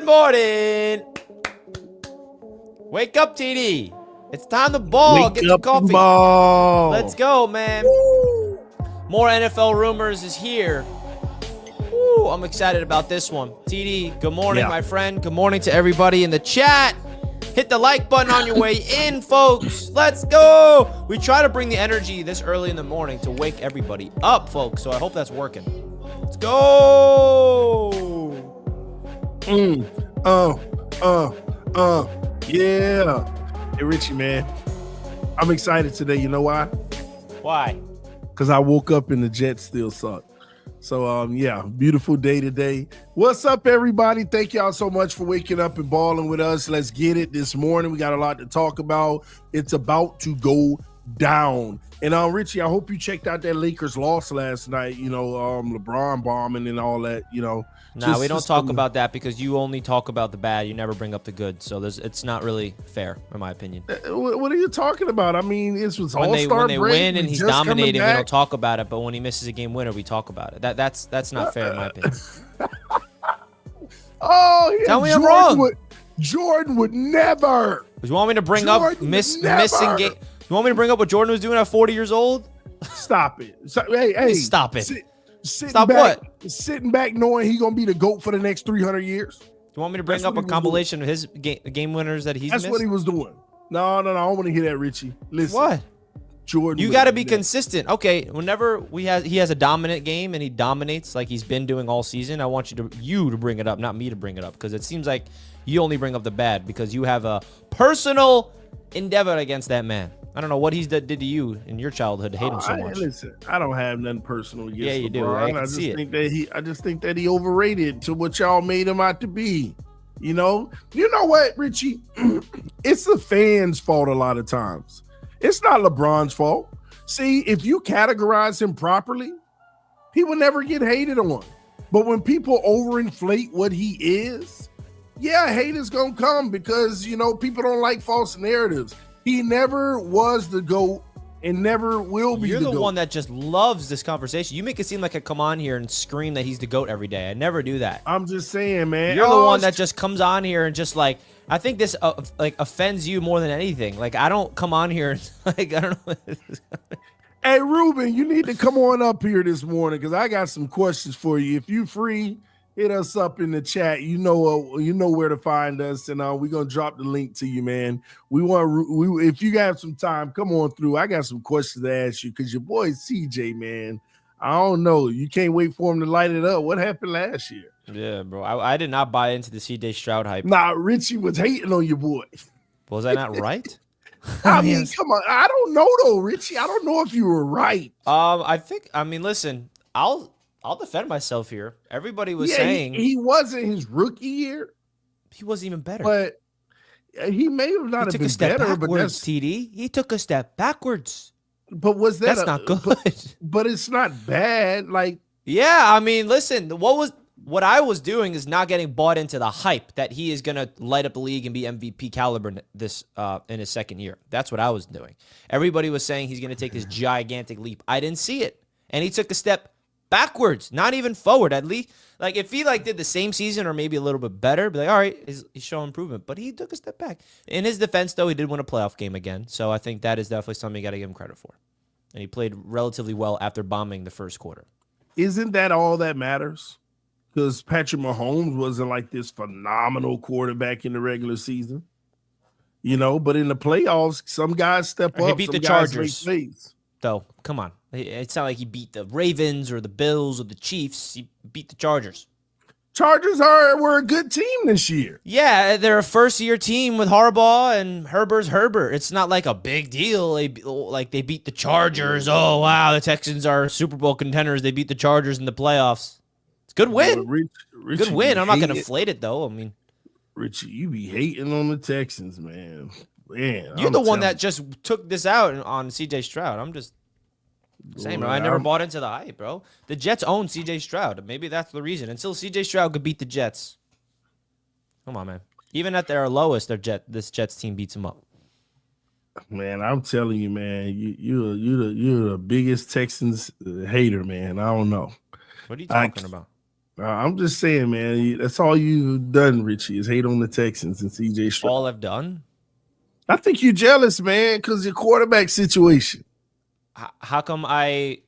morning. Wake up, TD. It's time to ball. Wake Get your up coffee. and ball. Let's go, man. Woo. More NFL rumors is here. Woo, I'm excited about this one. TD, good morning, my friend. Good morning to everybody in the chat. Hit the like button on your way in, folks. Let's go. We try to bring the energy this early in the morning to wake everybody up, folks. So I hope that's working. Let's go. Yeah. Hey, Richie, man. I'm excited today. You know why? Why? Because I woke up and the Jets still suck. So, yeah, beautiful day today. What's up, everybody? Thank y'all so much for waking up and balling with us. Let's get it this morning. We got a lot to talk about. It's about to go down. And, Richie, I hope you checked out that Lakers loss last night, LeBron bombing and all that, Nah, we don't talk about that because you only talk about the bad. You never bring up the good. So it's not really fair, in my opinion. What are you talking about? I mean, this was when all-star they break. win and he's dominating, we don't talk about it. But when he misses a game winner, we talk about it. That's not fair, in my opinion. Tell me I'm wrong. Jordan would never. You want me to bring up missing game? You want me to bring up what Jordan was doing at 40 years old? Stop it. Hey, stop it. Stop what? Sitting back knowing he's going to be the GOAT for the next 300 years. You want me to bring up a compilation of his game winners that he's missed? That's what he was doing. No. I don't want to hear that, Richie. Listen. What? Jordan. You got to be consistent. Okay, whenever he has a dominant game and he dominates like he's been doing all season, I want you to bring it up, not me to bring it up, because it seems like you only bring up the bad because you have a personal endeavor against that man. I don't know what he did to you in your childhood to hate him so much. Listen, I don't have nothing personal against Yeah, you LeBron. do. I just think that he overrated to what y'all made him out to be. You know what, Richie? It's the fans' fault a lot of times. It's not LeBron's fault. See, if you categorize him properly, he will never get hated on. But when people overinflate what he is, yeah, hate is gonna come because people don't like false narratives. He never was the GOAT and never will be the GOAT. You're the one that just loves this conversation. You make it seem like I come on here and scream that he's the GOAT every day. I never do that. I'm just saying, man. You're the one that just comes on here and just I think this offends you more than anything. Like, I don't come on here and I don't know. Hey, Ruben, you need to come on up here this morning because I got some questions for you. If you free, hit us up in the chat. You know where to find us, and we're gonna drop the link to you, man. If you got some time, come on through. I got some questions to ask you because your boy CJ, man. I don't know. You can't wait for him to light it up. What happened last year? Yeah, bro. I did not buy into the CJ Stroud hype. Nah, Richie was hating on your boy. Was I not right? I mean, come on. I don't know though, Richie. I don't know if you were right. Listen, I'll defend myself here. Everybody was saying he wasn't his rookie year. He wasn't even better. But he may have not have been better. But that's TD. He took a step backwards. But was that that's not good? But it's not bad. Like, yeah, I mean, listen. What I was doing is not getting bought into the hype that he is gonna light up the league and be MVP caliber this in his second year. That's what I was doing. Everybody was saying he's gonna take this gigantic leap. I didn't see it, and he took a step backwards, not even forward. At least, if he did the same season or maybe a little bit better, be like, all right, he's showing improvement. But he took a step back. In his defense, though, he did win a playoff game again, so I think that is definitely something you got to give him credit for. And he played relatively well after bombing the first quarter. Isn't that all that matters? Because Patrick Mahomes wasn't like this phenomenal quarterback in the regular season, But in the playoffs, some guys step up. He beat the Chargers. Though, come on. It's not like he beat the Ravens or the Bills or the Chiefs. He beat the Chargers. Chargers were a good team this year. Yeah, they're a first-year team with Harbaugh, and Herbert's Herbert. It's not like a big deal. They beat the Chargers. Oh, wow, the Texans are Super Bowl contenders. They beat the Chargers in the playoffs. It's a good win. Richie, good win. I'm not going to inflate it, though. I mean, Richie, you be hating on the Texans, man. You're the one that just took this out on CJ Stroud. I'm just saying, bro. I never bought into the hype, bro. The Jets own CJ Stroud. Maybe that's the reason. Until CJ Stroud could beat the Jets. Come on, man. Even at their lowest, this Jets team beats them up. Man, I'm telling you, man, you're the biggest Texans hater, man. I don't know. What are you talking about? I'm just saying, man. That's all you've done, Richie, is hate on the Texans and CJ Stroud. All I've done. I think you're jealous, man, because your quarterback situation. How come I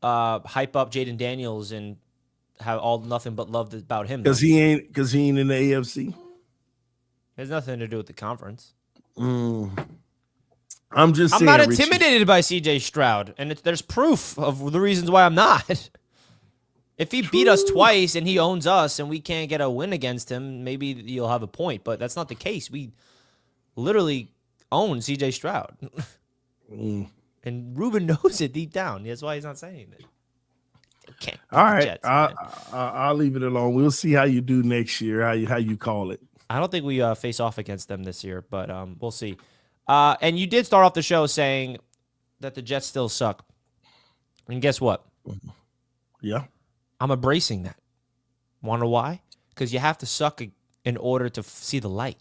hype up Jaden Daniels and have all nothing but love about him? Because he ain't in the AFC. It has nothing to do with the conference. I'm I'm not intimidated Richie. by CJ Stroud, and there's proof of the reasons why I'm not. If he beat us twice and he owns us and we can't get a win against him, maybe you'll have a point, but that's not the case. We literally own CJ Stroud. And Ruben knows it deep down. That's why he's not saying anything. Okay. All right. Jets, I'll leave it alone. We'll see how you do next year, how you call it. I don't think we face off against them this year, but we'll see. And you did start off the show saying that the Jets still suck. And guess what? Yeah. I'm embracing that. Want to know why? Because you have to suck in order to see the light,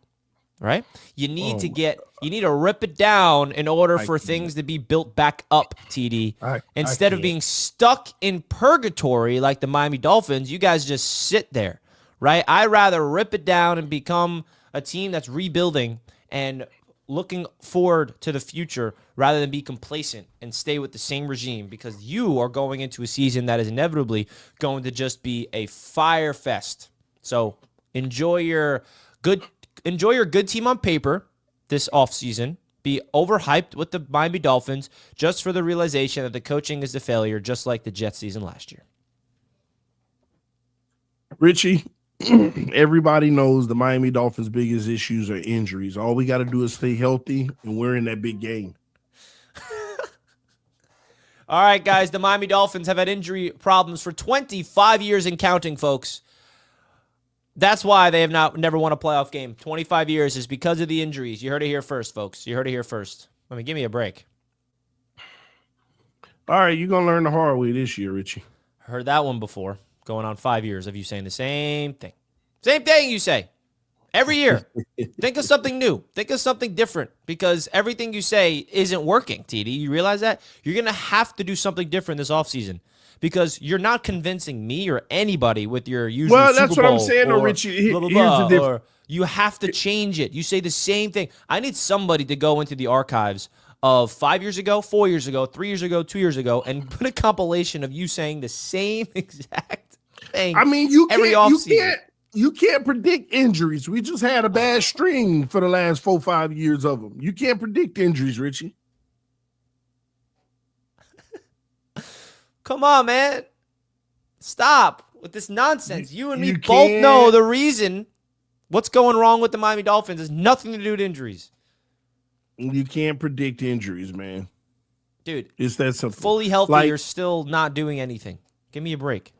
right? You need to rip it down in order for things to be built back up, TD. Instead of being stuck in purgatory like the Miami Dolphins, you guys just sit there, right? I'd rather rip it down and become a team that's rebuilding and looking forward to the future rather than be complacent and stay with the same regime, because you are going into a season that is inevitably going to just be a fire fest. So enjoy your good team on paper this offseason. Be overhyped with the Miami Dolphins just for the realization that the coaching is a failure, just like the Jets season last year. Richie, everybody knows the Miami Dolphins' biggest issues are injuries. All we got to do is stay healthy, and we're in that big game. All right, guys, the Miami Dolphins have had injury problems for 25 years and counting, folks. That's why they have never won a playoff game. 25 years is because of the injuries. You heard it here first, folks. You heard it here first. Give me a break. All right, you're going to learn the hard way this year, Richie. Heard that one before. Going on 5 years of you saying the same thing. Same thing you say. Every year. Think of something new. Think of something different, because everything you say isn't working, TD. You realize that? You're going to have to do something different this offseason, because you're not convincing me or anybody with your usual Super that's Bowl what I'm saying, or Richie. blah, blah, Here's the blah, or you have to change it. You say the same thing. I need somebody to go into the archives of 5 years ago, 4 years ago, 3 years ago, 2 years ago, and put a compilation of you saying the same exact thing. I mean, you can't predict injuries. We just had a bad string for the last 4-5 years of them. You can't predict injuries, Richie. Come on, man. Stop with this nonsense. You and me both know the reason what's going wrong with the Miami Dolphins has nothing to do with injuries. You can't predict injuries, man. Dude, it's that simple. Fully healthy, you're still not doing anything. Give me a break.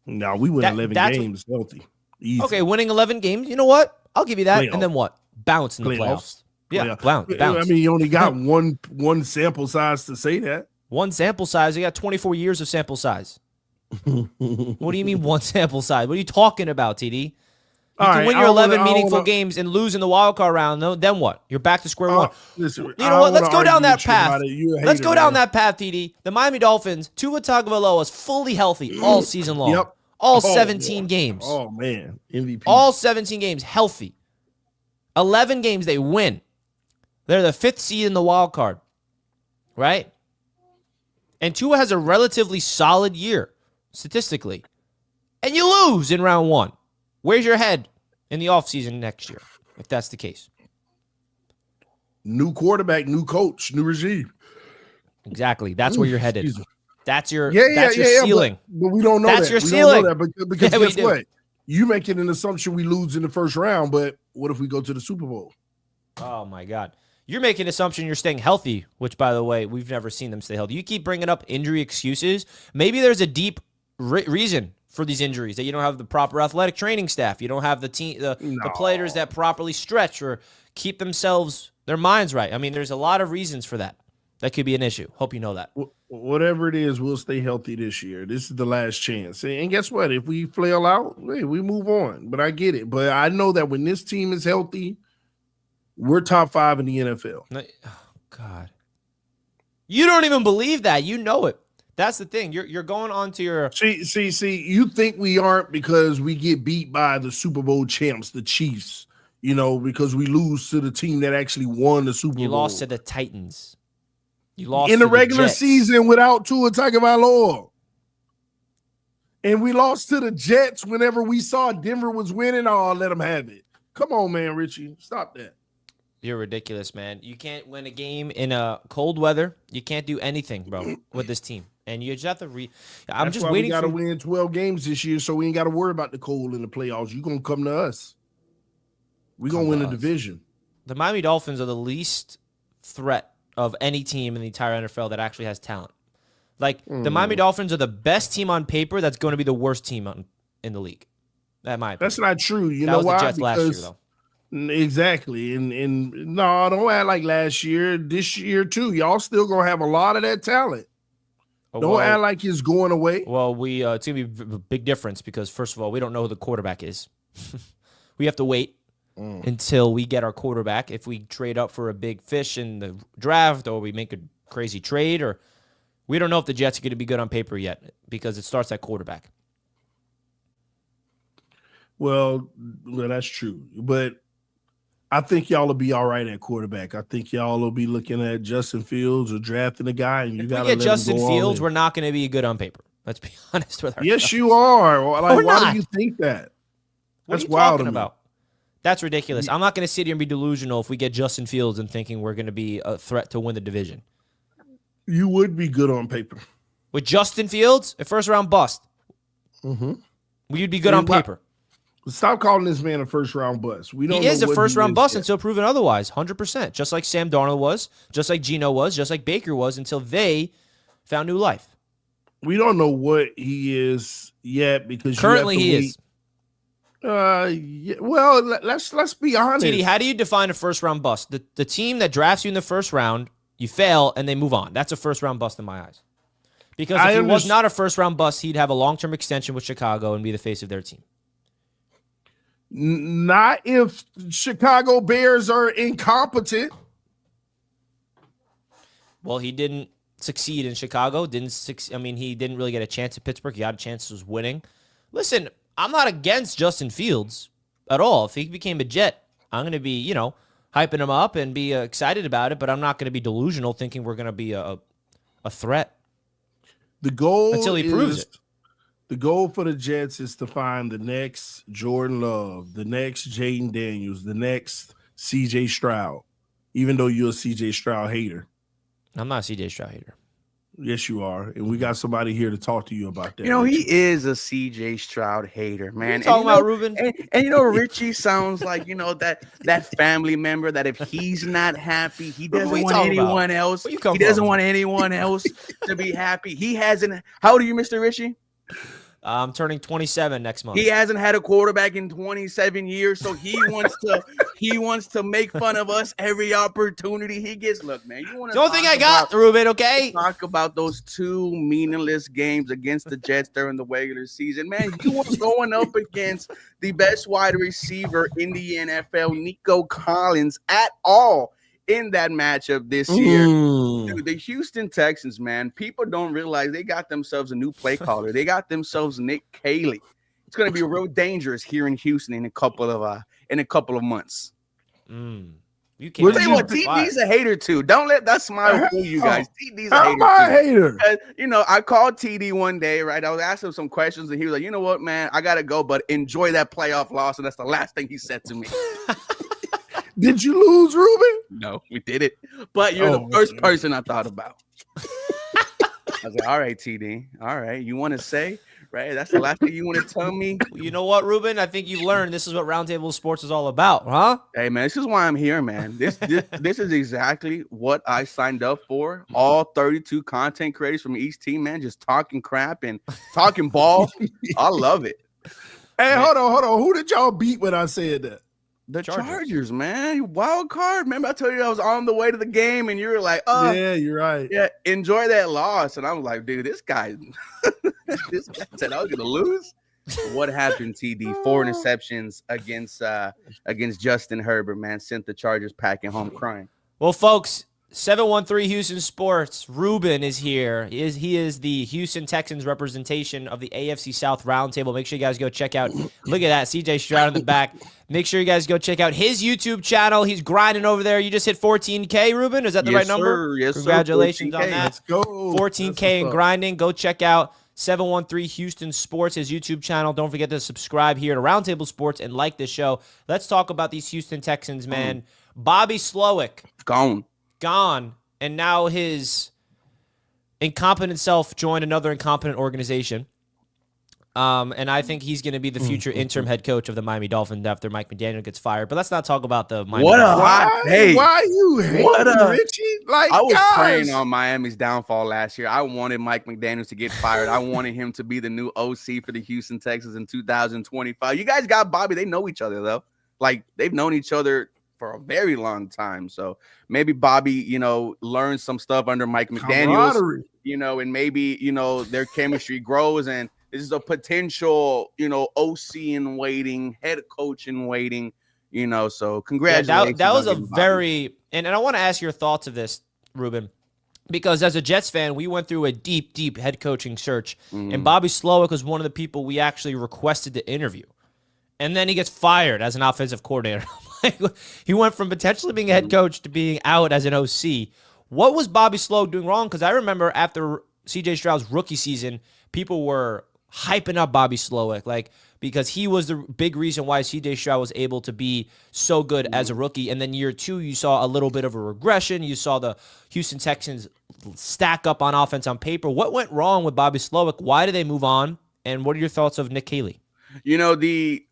No, we win 11 games healthy. Easy. Okay, winning 11 games. You know what? I'll give you that. And then what? Bounce in the playoffs. Yeah, bounce. I mean, you only got one sample size to say that. One sample size? You got 24 years of sample size. What do you mean one sample size? What are you talking about, TD? You can win your 11 meaningful games and lose in the wild card round. Then what? You're back to square one. Listen, you know what? Let's go down that path. Let's go down that path, TD. The Miami Dolphins, Tua Tagovailoa is fully healthy all season long. Yep. All 17 games. Oh, man. MVP. All 17 games healthy. 11 games they win. They're the 5th seed in the wild card. Right? And Tua has a relatively solid year, statistically. And you lose in round 1. Where's your head in the offseason next year, if that's the case? New quarterback, new coach, new regime. Exactly. That's where you're headed. That's your ceiling. But we don't know that's that. your ceiling. Don't know that because guess what? You making an assumption we lose in the first round, but what if we go to the Super Bowl? Oh, my God. You're making an assumption you're staying healthy, which, by the way, we've never seen them stay healthy. You keep bringing up injury excuses. Maybe there's a deep reason for these injuries, that you don't have the proper athletic training staff. You don't have the players that properly stretch or keep their minds right. I mean, there's a lot of reasons for that. That could be an issue. Hope you know that. Whatever it is, we'll stay healthy this year. This is the last chance. And guess what? If we flail out, hey, we move on. But I get it. But I know that when this team is healthy, we're top 5 in the NFL. Oh, God. You don't even believe that. You know it. That's the thing. You're going on to your See. You think we aren't because we get beat by the Super Bowl champs, the Chiefs. Because we lose to the team that actually won the Super Bowl. You lost to the Titans. You lost in to the regular Jets. season without Tua Tagovailoa. And we lost to the Jets whenever we saw Denver was winning. Oh, let them have it. Come on, man, Richie. Stop that. You're ridiculous, man. You can't win a game in cold weather. You can't do anything, bro, with this team. And you just have to I'm That's just why waiting we got to win 12 games this year, so we ain't got to worry about the cold in the playoffs. You're going to come to us. We're going to win the division. The Miami Dolphins are the least threat of any team in the entire NFL that actually has talent. Like, the Miami Dolphins are the best team on paper that's going to be the worst team in the league. That's not true. You that know was why? The Jets last year, though. Exactly. And no, don't act like last year. This year, too. Y'all still going to have a lot of that talent. Don't act like it's going away. Well, it's going to be a big difference because, first of all, we don't know who the quarterback is. We have to wait until we get our quarterback. If we trade up for a big fish in the draft or we make a crazy trade, or we don't know if the Jets are going to be good on paper yet because it starts at quarterback. Well, that's true. But I think y'all will be all right at quarterback. I think y'all will be looking at Justin Fields or drafting a guy, and you got to let Justin him go Fields. We're not going to be good on paper. Let's be honest with ourselves. Yes, you are. Like, why do you think that? What are you talking about? That's ridiculous. I'm not going to sit here and be delusional if we get Justin Fields and thinking we're going to be a threat to win the division. You would be good on paper. With Justin Fields, a first-round bust. Mm-hmm. You'd be good on paper. Stop calling this man a first-round bust. He is a first-round bust until proven otherwise, 100%. Just like Sam Darnold was, just like Geno was, just like Baker was, until they found new life. We don't know what he is yet because currently he is. Yeah, well, let's be honest. TD, how do you define a first-round bust? The team that drafts you in the first round, you fail, and they move on. That's a first-round bust in my eyes. Because if he was not a first-round bust, he'd have a long-term extension with Chicago and be the face of their team. Not if Chicago Bears are incompetent. Well, he didn't succeed in Chicago. He didn't really get a chance at Pittsburgh. He got a chance of winning. Listen, I'm not against Justin Fields at all. If he became a Jet, I'm going to be, hyping him up and be excited about it, but I'm not going to be delusional thinking we're going to be a threat. The goal until he proves it. The goal for the Jets is to find the next Jordan Love, the next Jaden Daniels, the next CJ Stroud, even though you're a CJ Stroud hater. I'm not a CJ Stroud hater. Yes, you are. And we got somebody here to talk to you about that. He is a CJ Stroud hater, man. What are you talking about, Ruben? And Richie sounds like, that family member that if he's not happy, he doesn't want anyone else. He doesn't want anyone else to be happy. He hasn't. How old are you, Mr. Richie? I'm turning 27 next month. He hasn't had a quarterback in 27 years, so he wants to make fun of us every opportunity he gets. Look, man, you want to? The only thing I got, Ruben. Okay, talk about those two meaningless games against the Jets during the regular season, man. You were going up against the best wide receiver in the NFL, Nico Collins, at all in that matchup this year. Dude, the Houston Texans, man, people don't realize they got themselves a new play caller. They got themselves Nick Caley. It's going to be real dangerous here in Houston in a couple of months. You can't. Tell you what, TD's a hater too. Don't let that smile fool you guys. TD's a hater. I'm a hater. I called TD one day, right? I was asking him some questions, and he was like, "You know what, man? I gotta go, but enjoy that playoff loss." And that's the last thing he said to me. Did you lose, Ruben? No, we did it. But you're the first person I thought about. I was like, all right, TD. All right. You want to say, right? That's the last thing you want to tell me? You know what, Ruben? I think you've learned this is what Roundtable Sports is all about, huh? Hey, man, this is why I'm here, man. This is exactly what I signed up for. All 32 content creators from each team, man, just talking crap and talking ball. I love it. Hey, hold on. Who did y'all beat when I said that? The Chargers, man. Wild card. Remember, I told you I was on the way to the game, and you were like, "Oh, yeah, you're right. Yeah, enjoy that loss." And I was like, "Dude, this guy said I was gonna lose." What happened, TD? 4 interceptions against Justin Herbert, man, sent the Chargers packing home crying. Well, folks, 713 Houston Sports. Ruben is here. He is the Houston Texans representation of the AFC South Roundtable. Make sure you guys go check out. Look at that, CJ Stroud in the back. Make sure you guys go check out his YouTube channel. He's grinding over there. You just hit 14K, Ruben. Is that the right number? Yes, Congratulations sir. on that. Let's go. 14K and grinding. Go check out 713 Houston Sports, his YouTube channel. Don't forget to subscribe here to Roundtable Sports and like this show. Let's talk about these Houston Texans, man. Bobby Slowick. Gone, and now his incompetent self joined another incompetent organization. And I think he's going to be the future interim head coach of the Miami Dolphins after Mike McDaniel gets fired. But let's not talk about the Miami Dolphins. Why you hating, Richie? Like, I was guys. praying on Miami's downfall last year. I wanted Mike McDaniels to get fired. I wanted him to be the new OC for the Houston Texans in 2025. You guys got Bobby. They know each other, though. Like, they've known each other for a very long time. So maybe Bobby, learns some stuff under Mike McDaniels, and maybe, their chemistry grows, and this is a potential, OC in waiting, head coach in waiting, so congratulations. Yeah, that was a very, and I want to ask your thoughts of this, Ruben, because as a Jets fan, we went through a deep, deep head coaching search, and Bobby Slowick was one of the people we actually requested to interview. And then he gets fired as an offensive coordinator. He went from potentially being a head coach to being out as an OC. What was Bobby Slowick doing wrong? Because I remember after CJ Stroud's rookie season, people were hyping up Bobby Slowick, because he was the big reason why CJ Stroud was able to be so good as a rookie. And then year two, you saw a little bit of a regression. You saw the Houston Texans stack up on offense on paper. What went wrong with Bobby Slowick? Why did they move on? And what are your thoughts of Nick Caley?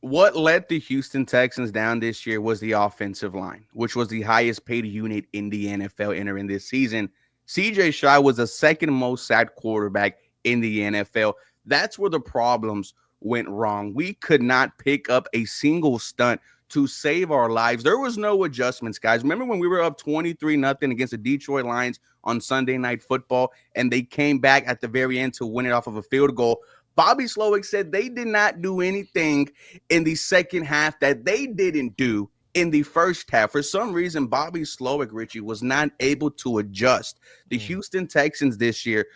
What let the Houston Texans down this year was the offensive line, which was the highest paid unit in the NFL entering this season. CJ Stroud was the second most sacked quarterback in the NFL. That's where the problems went wrong. We could not pick up a single stunt to save our lives. There was no adjustments, guys. Remember when we were up 23-0 against the Detroit Lions on Sunday Night Football, and they came back at the very end to win it off of a field goal? Bobby Slowick said they did not do anything in the second half that they didn't do in the first half. For some reason, Bobby Slowick, Richie, was not able to adjust. The Houston Texans this year,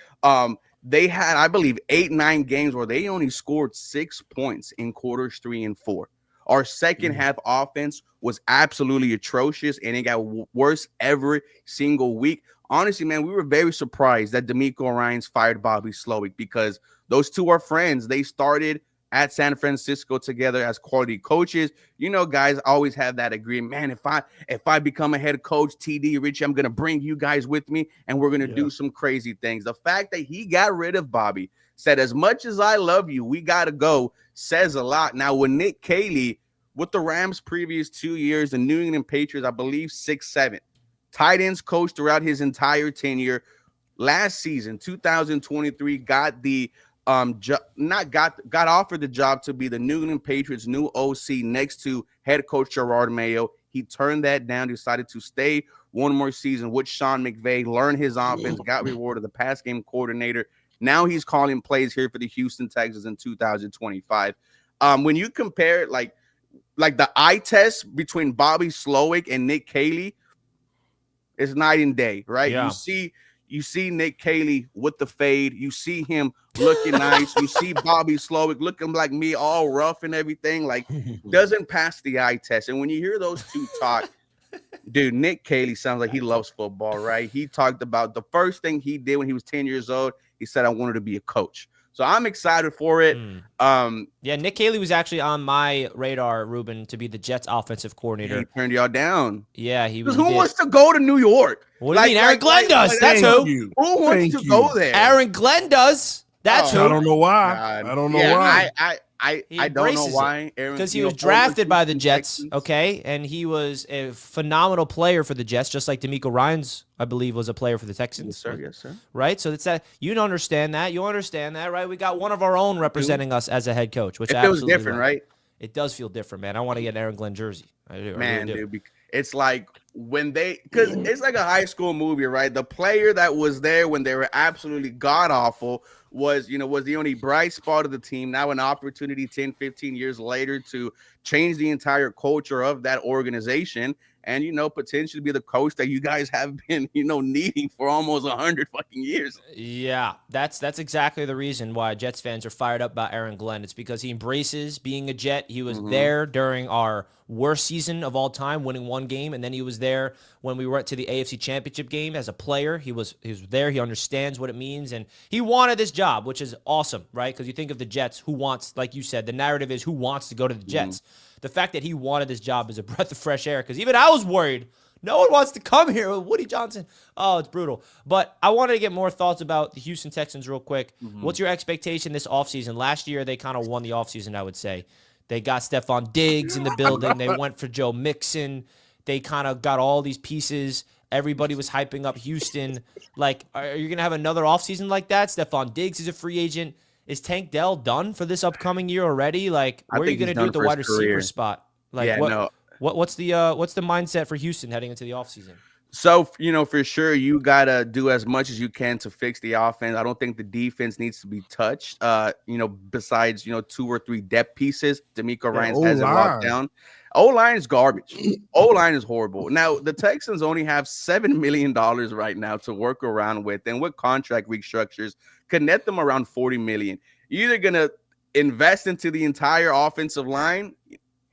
they had, I believe, 8-9 games where they only scored 6 points in quarters 3 and 4. Our second half offense was absolutely atrocious, and it got worse every single week. Honestly, man, we were very surprised that DeMeco Ryans fired Bobby Slowick, because those two are friends. They started at San Francisco together as quality coaches. Guys always have that agreement. Man, if I become a head coach, TD, Richie, I'm going to bring you guys with me, and we're going to do some crazy things. The fact that he got rid of Bobby, said, as much as I love you, we got to go, says a lot. Now, with Nick Caley, with the Rams previous 2 years, the New England Patriots, I believe 6-7. Tight ends coach throughout his entire tenure. Last season, 2023, got the got offered the job to be the New England Patriots' new OC next to head coach Gerard Mayo. He turned that down, decided to stay one more season with Sean McVay, learn his offense, got rewarded the pass game coordinator. Now he's calling plays here for the Houston Texans in 2025. When you compare like the eye test between Bobby Slowick and Nick Caley, it's night and day, right? Yeah. You see Nick Caley with the fade. You see him looking nice. You see Bobby Slowick looking like me, all rough and everything. Like, doesn't pass the eye test. And when you hear those two talk, dude, Nick Caley sounds like he loves football, right? He talked about the first thing he did when he was 10 years old. He said, I wanted to be a coach. So I'm excited for it. Yeah, Nick Caley was actually on my radar, Ruben, to be the Jets offensive coordinator. He turned y'all down. Yeah, he was. Who wants to go to New York? What do you mean? Aaron Glenn does. That's who. Who wants to go there? Aaron Glenn does. That's who. I don't know why. I don't know why. I don't know why. Because he was drafted by the Jets, okay? And he was a phenomenal player for the Jets, just like DeMeco Ryans, I believe, was a player for the Texans. Yes, sir. Right? So it's that you don't understand that. You understand that, right? We got one of our own representing us as a head coach, which it feels different, right? It does feel different, man. I want to get an Aaron Glenn jersey. I do. Man, I really do. dude, it's like when they, because it's like a high school movie, right? The player that was there when they were absolutely god awful was the only bright spot of the team. Now an opportunity 10, 15 years later to change the entire culture of that organization and potentially be the coach that you guys have been needing for almost 100 fucking years. Yeah, that's exactly the reason why Jets fans are fired up about Aaron Glenn. It's because he embraces being a Jet. He was there during our worst season of all time, winning one game, and then he was there when we went to the AFC Championship game as a player. He was there. He understands what it means, and he wanted this job, which is awesome, right? Because you think of the Jets, who wants, like you said, the narrative is who wants to go to the Jets. The fact that he wanted this job is a breath of fresh air, because even I was worried. No one wants to come here with Woody Johnson. Oh, it's brutal. But I wanted to get more thoughts about the Houston Texans real quick. What's your expectation this offseason? Last year, they kind of won the offseason, I would say. They got Stephon Diggs in the building. They went for Joe Mixon. They kind of got all these pieces. Everybody was hyping up Houston. Like, are you going to have another offseason like that? Stephon Diggs is a free agent. Is Tank Dell done for this upcoming year already? Like, where are you going to do with the wide receiver spot? Like, what's the mindset for Houston heading into the offseason? So, for sure, you got to do as much as you can to fix the offense. I don't think the defense needs to be touched, besides, 2 or 3 depth pieces. D'Amico Ryans has it locked down. O-line is garbage. O-line is horrible. Now, the Texans only have $7 million right now to work around with, and with contract restructures, could net them around $40 million. You're either going to invest into the entire offensive line.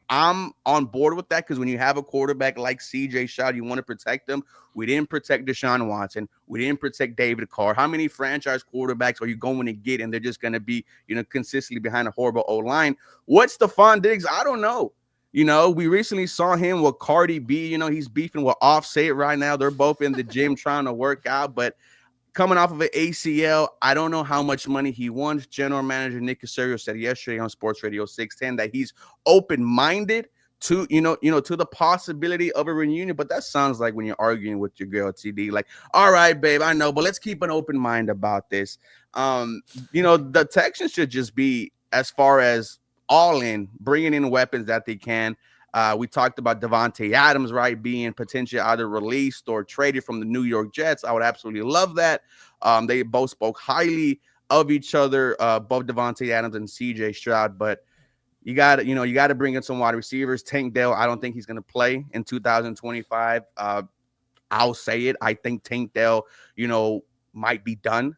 I'm on board with that because when you have a quarterback like CJ Stroud, you want to protect them. We didn't protect Deshaun Watson. We didn't protect David Carr. How many franchise quarterbacks are you going to get, and they're just going to be, consistently behind a horrible O-line? What's Stephon Diggs? I don't know. We recently saw him with Cardi B. He's beefing with Offset right now. They're both in the gym trying to work out, but coming off of an ACL, I don't know how much money he wants. General manager Nick Caserio said yesterday on Sports Radio 610 that he's open-minded to, to the possibility of a reunion. But that sounds like when you're arguing with your girl, TD, like, all right, babe, I know, but let's keep an open mind about this. The Texans should just be, as far as all in, bringing in weapons that they can. We talked about Devontae Adams, right, being potentially either released or traded from the New York Jets. I would absolutely love that. They both spoke highly of each other, both Devontae Adams and CJ Stroud. But you got to bring in some wide receivers. Tank Dell, I don't think he's going to play in 2025. I'll say it. I think Tank Dell, might be done.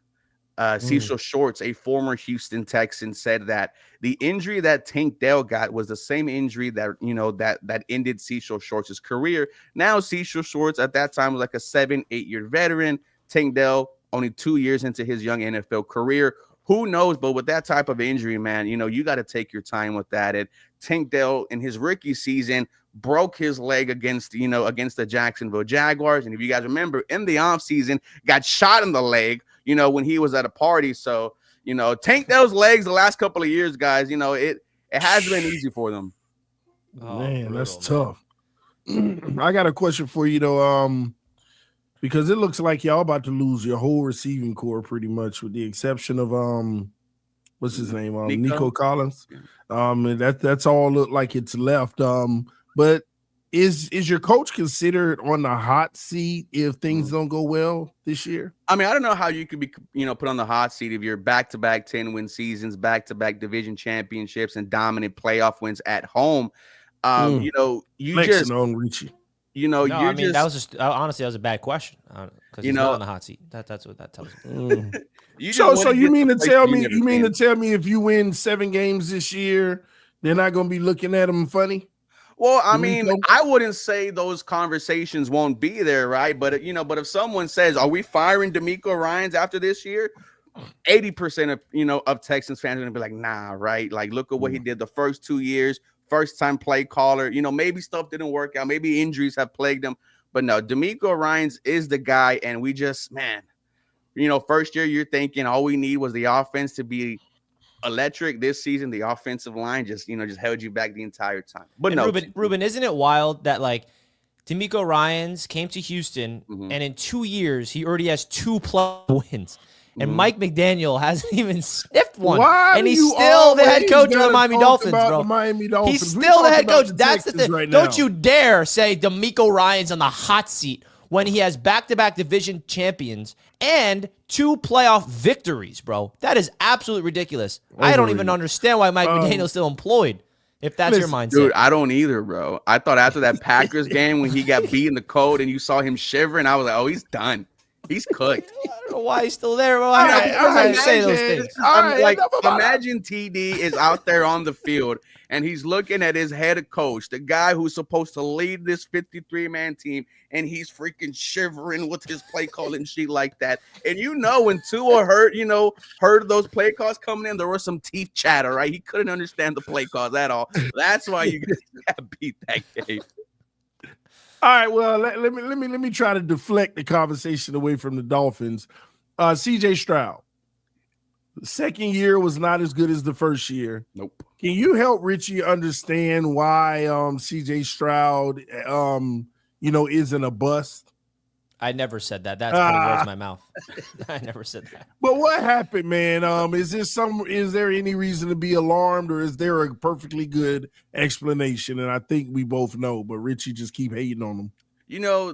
Cecil Shorts, a former Houston Texan, said that the injury that Tank Dell got was the same injury that that ended Cecil Shorts' career. Now Cecil Shorts at that time was like a 7-8 year veteran. Tank Dell only 2 years into his young NFL career. Who knows? But with that type of injury, man, you got to take your time with that. And Tank Dell in his rookie season broke his leg against the Jacksonville Jaguars. And if you guys remember, in the offseason, got shot in the leg, when he was at a party. So, Tank Dell's legs the last couple of years, guys, it has been easy for them. Oh, man, brutal, that's tough. I got a question for you, though, because it looks like y'all about to lose your whole receiving core pretty much, with the exception of what's his name? Nico Collins. That's all look like it's left. But is your coach considered on the hot seat if things don't go well this year? I mean, I don't know how you could be, put on the hot seat if you're back-to-back 10-win seasons, back-to-back division championships, and dominant playoff wins at home. You just on Richie. That was just honestly, that was a bad question because he's not on the hot seat. That's what that tells you. So you mean to tell me? You mean to tell me if you win 7 games this year, they're not going to be looking at him funny? Well, I mean, I wouldn't say those conversations won't be there, right? But but if someone says, "Are we firing D'Amico Ryans after this year?" 80% of Texans fans are going to be like, "Nah, right? Like, look at what he did the first 2 years." First-time play caller, maybe stuff didn't work out. Maybe injuries have plagued him. But no, D'Amico Ryans is the guy. And we just, first year you're thinking all we need was the offense to be electric. This season, the offensive line just held you back the entire time. But no. Ruben, isn't it wild that, like, D'Amico Ryans came to Houston, and in 2 years, he already has 2+ wins. and Mike McDaniel hasn't even sniffed one. Why and do he's you still the head always coach of the gotta Miami talk Dolphins, about bro. the Miami Dolphins? He's We still the talking head about coach. the That's the Texans thing. right now. Don't you dare say DeMeco Ryans on the hot seat when he has back-to-back division champions and 2 playoff victories, bro. That is absolutely ridiculous. I don't even understand why Mike McDaniel's still employed, if that's your mindset. Dude, I don't either, bro. I thought after that Packers game when he got beat in the cold and you saw him shivering, I was like, oh, he's done. He's cooked. I don't know why he's still there. Bro. All right, I say those things. Imagine TD is out there on the field and he's looking at his head coach, the guy who's supposed to lead this 53-man team, and he's freaking shivering with his play calling sheet like that. And when Tua heard those play calls coming in, there was some teeth chatter, right? He couldn't understand the play calls at all. That's why you got beat that game. All right, well, let me try to deflect the conversation away from the Dolphins. CJ Stroud, the second year was not as good as the first year. Nope. Can you help Richie understand why CJ Stroud isn't a bust? I never said that. That's putting words in my mouth. I never said that. But what happened, man? Is there any reason to be alarmed, or is there a perfectly good explanation? And I think we both know, but Richie just keep hating on him.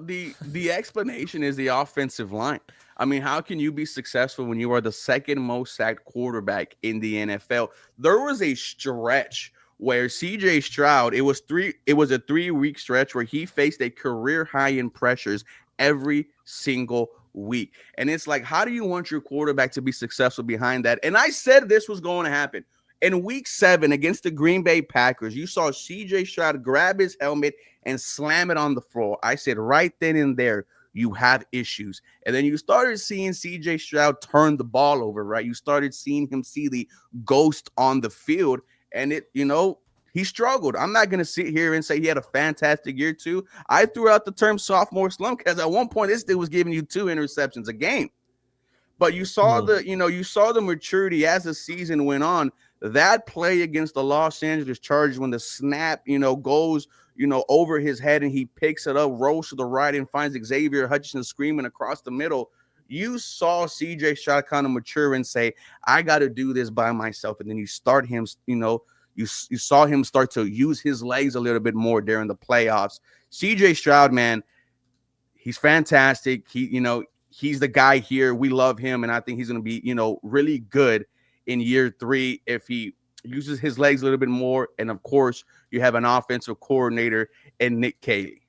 The explanation is the offensive line. I mean, how can you be successful when you are the second most sacked quarterback in the NFL? There was a stretch where CJ Stroud, it was a 3-week stretch where he faced a career high in pressures every single week. And it's like, how do you want your quarterback to be successful behind that? And I said this was going to happen. In week 7 against the Green Bay Packers, you saw CJ Stroud grab his helmet and slam it on the floor. I said right then and there, you have issues. And then you started seeing CJ Stroud turn the ball over, right? You started seeing him see the ghost on the field. And he struggled. I'm not going to sit here and say he had a fantastic year too. I threw out the term sophomore slump because at one point this dude was giving you 2 interceptions a game. But you saw the maturity as the season went on. That play against the Los Angeles Chargers when the snap, goes, over his head and he picks it up, rolls to the right and finds Xavier Hutchinson screaming across the middle. You saw CJ Stroud kind of mature and say, I got to do this by myself. And then you start him, you saw him start to use his legs a little bit more during the playoffs. CJ Stroud, man, he's fantastic. He's the guy here. We love him. And I think he's going to be, really good in year 3 if he uses his legs a little bit more. And of course, you have an offensive coordinator in Nick Caley.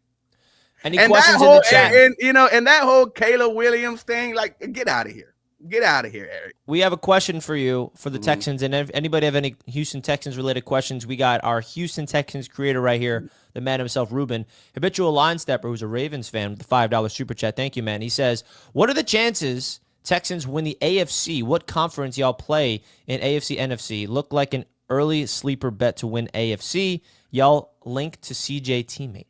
Any questions in the chat? And that whole Caleb Williams thing, like, get out of here. Get out of here, Eric. We have a question for you for the Texans. And if anybody have any Houston Texans related questions, we got our Houston Texans creator right here, the man himself, Ruben, habitual line stepper, who's a Ravens fan with the $5 super chat. Thank you, man. He says, what are the chances Texans win the AFC? What conference y'all play in AFC, NFC? Look like an early sleeper bet to win AFC. Y'all link to CJ teammate.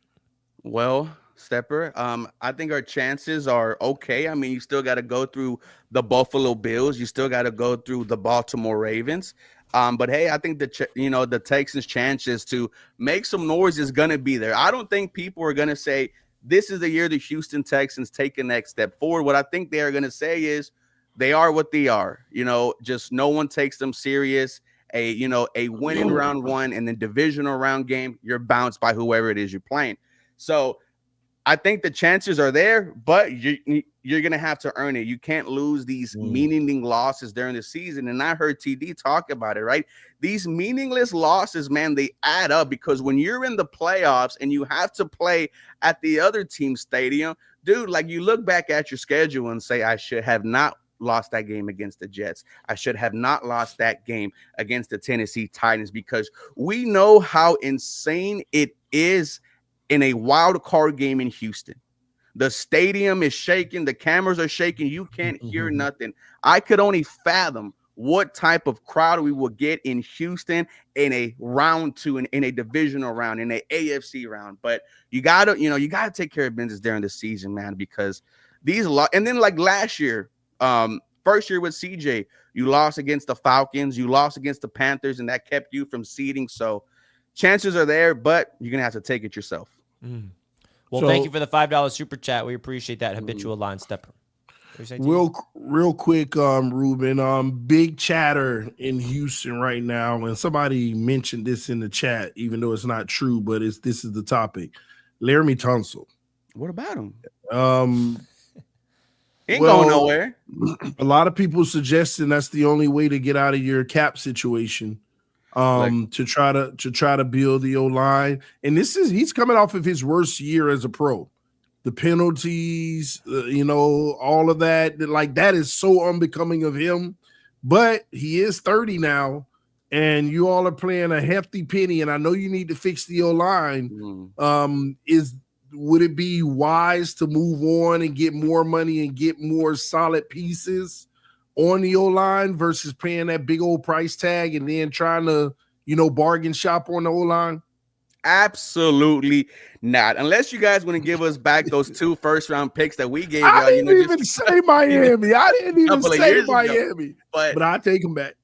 Well, Stepper, I think our chances are okay. I mean, you still got to go through the Buffalo Bills. You still got to go through the Baltimore Ravens. But hey, I think the Texans' chances to make some noise is going to be there. I don't think people are going to say this is the year the Houston Texans take a next step forward. What I think they are going to say is they are what they are. Just no one takes them serious. A win in round 1 and then divisional round game, you're bounced by whoever it is you're playing. So I think the chances are there, but you're going to have to earn it. You can't lose these meaningless losses during the season. And I heard TD talk about it, right? These meaningless losses, man, they add up because when you're in the playoffs and you have to play at the other team's stadium, dude, like you look back at your schedule and say, I should have not lost that game against the Jets. I should have not lost that game against the Tennessee Titans because we know how insane it is in a wild card game in Houston. The stadium is shaking. The cameras are shaking. You can't hear nothing. I could only fathom what type of crowd we will get in Houston in a round 2, in a divisional round, in a AFC round. But you gotta take care of business during the season, man, because and then like last year, first year with CJ, you lost against the Falcons, you lost against the Panthers, and that kept you from seeding. So chances are there, but you're gonna have to take it yourself. Well, thank you for the $5 super chat. We appreciate that, habitual line stepper. What you say, TD? Real quick, Ruben. Big chatter in Houston right now, and somebody mentioned this in the chat, even though it's not true, but this is the topic. Laramie Tunsil. What about him? Ain't Well, going nowhere. A lot of people suggesting that's the only way to get out of your cap situation. To try to build the O-line. And he's coming off of his worst year as a pro. The penalties, all of that, like that is so unbecoming of him. But he is 30 now, and you all are playing a hefty penny, and I know you need to fix the O-line. Would it be wise to move on and get more money and get more solid pieces on the O-line versus paying that big old price tag and then trying to, bargain shop on the O-line? Absolutely not. Unless you guys want to give us back those 2 first-round picks that we gave y'all. I didn't even say Miami. I didn't even say Miami. But I take them back.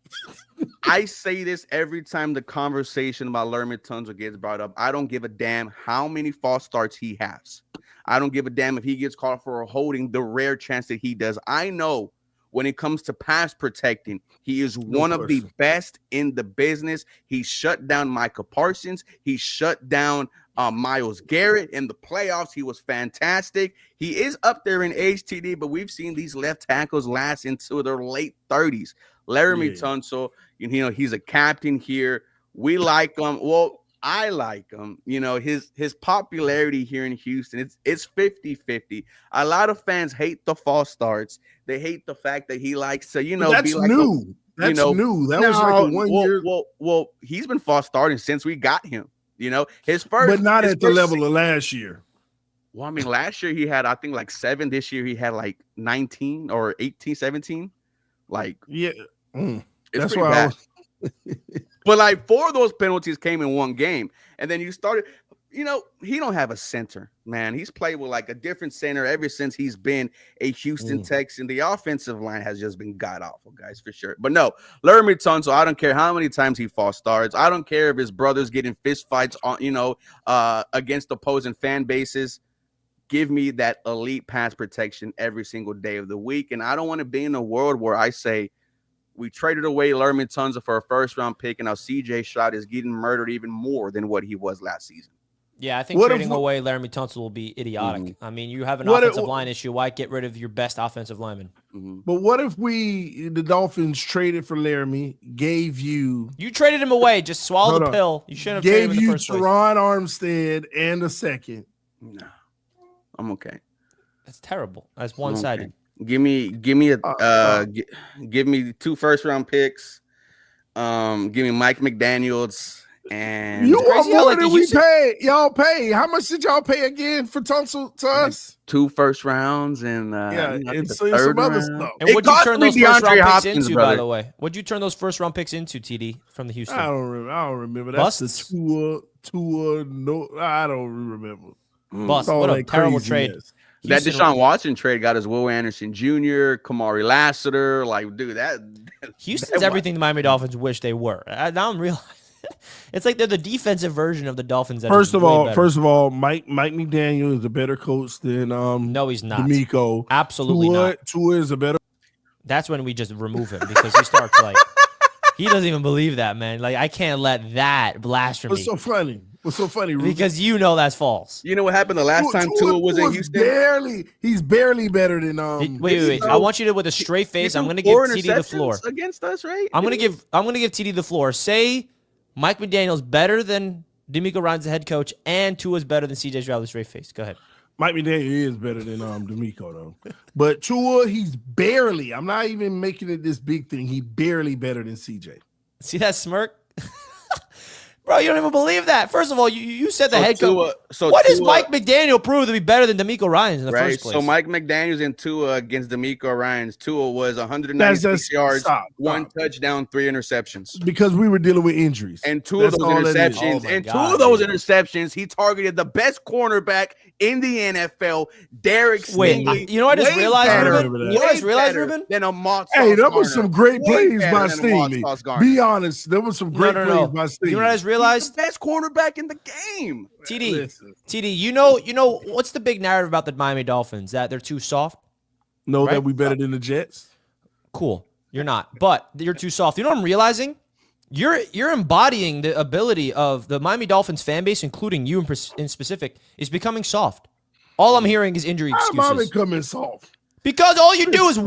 I say this every time the conversation about Laramie Tunsil gets brought up. I don't give a damn how many false starts he has. I don't give a damn if he gets called for a holding, the rare chance that he does. I know when it comes to pass protecting, he is one of the best in the business. He shut down Micah Parsons. He shut down Myles Garrett in the playoffs. He was fantastic. He is up there in HTD, but we've seen these left tackles last into their late 30s. Laramie Tunsil, he's a captain here. We like him. Well, I like him. His popularity here in Houston, it's 50-50. A lot of fans hate the false starts. They hate the fact that he likes to, that's be like new. That's new. That was like a 1 year. Well, he's been false starting since we got him. His first, but not at the level of last year. Well, I mean, last year he had, I think, like 7. This year he had like 19 or 18, 17. Like, yeah, that's why. But like 4 of those penalties came in one game, and then you started. He don't have a center, man. He's played with like a different center ever since he's been a Houston Texan. The offensive line has just been god awful, guys, for sure. But no, Laramie Tunsil, I don't care how many times he false starts. I don't care if his brother's getting fist fights on, against opposing fan bases. Give me that elite pass protection every single day of the week. And I don't want to be in a world where I say we traded away Laramie Tunsil for a first-round pick, and now CJ Stroud is getting murdered even more than what he was last season. Yeah, I think trading away Laramie Tunsil will be idiotic. I mean, you have an offensive line issue. Why get rid of your best offensive lineman? But what if the Dolphins traded for Laramie, gave you... You traded him away. Just swallow the pill. You shouldn't have traded him in the first place. Gave you Teron Armstead and a second. No, I'm okay. That's terrible. That's one-sided. Okay. Give me 2 first-round picks. Give me Mike McDaniels. And you want more than we pay. Y'all pay. How much did y'all pay again for Tunsil to us? 2 first rounds and and some other stuff. And what'd you turn those first round picks into, by the way? What'd you turn those first round picks into, TD, from the Houston? I don't remember. That's the Tua. No, I don't remember. Bust. What a terrible trade. That Deshaun Watson trade got us Will Anderson Jr., Kamari Lassiter. Like, dude, Houston's everything the Miami Dolphins wish they were. Now I'm realizing. It's like they're the defensive version of the Dolphins. First of all, Mike McDaniel is a better coach than no, he's not. D'Amico. Absolutely not. Tua is a better. That's when we just remove him because he starts like he doesn't even believe that, man. Like I can't let that blasphemy. What's so funny? Ruben? Because that's false. You know what happened the last time Tua was in Houston? He's barely better than Wait. I want you to, with a straight face, I'm going to give TD the floor against us, right? I'm going to give TD the floor. Say Mike McDaniel's better than D'Amico Ryans, the head coach, and Tua's better than CJ Stroud, the straight face. Go ahead. Mike McDaniel is better than D'Amico, though. But Tua, he's barely. I'm not even making it this big thing. He's barely better than CJ. See that smirk? Bro, you don't even believe that. First of all, you said the head coach. What does Mike McDaniel prove to be better than D'Amico Ryans in the first place? So Mike McDaniel's and Tua against D'Amico Ryans. Tua was 196 yards, 1 touchdown, 3 interceptions. Because we were dealing with injuries. And 2 of those interceptions, he targeted the best cornerback in the NFL, Derek Stingley. You know what I just realized, Ruben? Then a Moss. Hey, that was some great plays by Stingley. Be honest, there was some great plays by Stingley. You know what I just realized? He's the best cornerback in the game. TD, you know what's the big narrative about the Miami Dolphins? That they're too soft? Know Right? that we better than the Jets. Cool. You're not, but you're too soft. You know what I'm realizing? You're embodying the ability of the Miami Dolphins fan base, including you in specific, is becoming soft. All I'm hearing is injury I'm not excuses. becoming soft. Because all you do is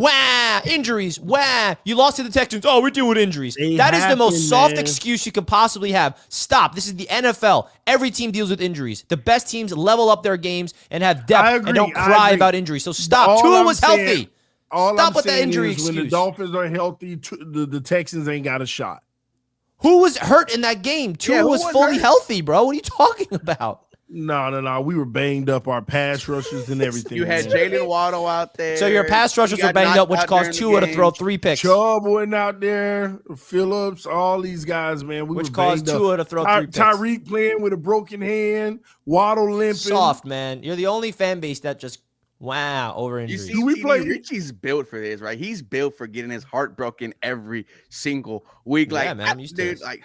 injuries, You lost to the Texans. Oh, we're dealing with injuries. That is the most soft excuse you could possibly have. Stop. This is the NFL. Every team deals with injuries. The best teams level up their games and have depth and don't cry about injuries. So stop. Tua was healthy. Stop with that injury excuse. When the Dolphins are healthy, the Texans ain't got a shot. Who was hurt in that game? Tua was fully healthy, bro. What are you talking about? No. We were banged up, our pass rushers and everything. You had Jalen Waddle out there. So your pass rushers were banged up, which caused Tua to throw 3 picks. Chubb went out there, Phillips, all these guys, man. Which caused Tua to throw 3 picks. Tyreek playing with a broken hand, Waddle limping. Soft, man. You're the only fan base that just over injuries. You see, Richie's built for this, right? He's built for getting his heart broken every single week. Like, man, I'm used to this. Like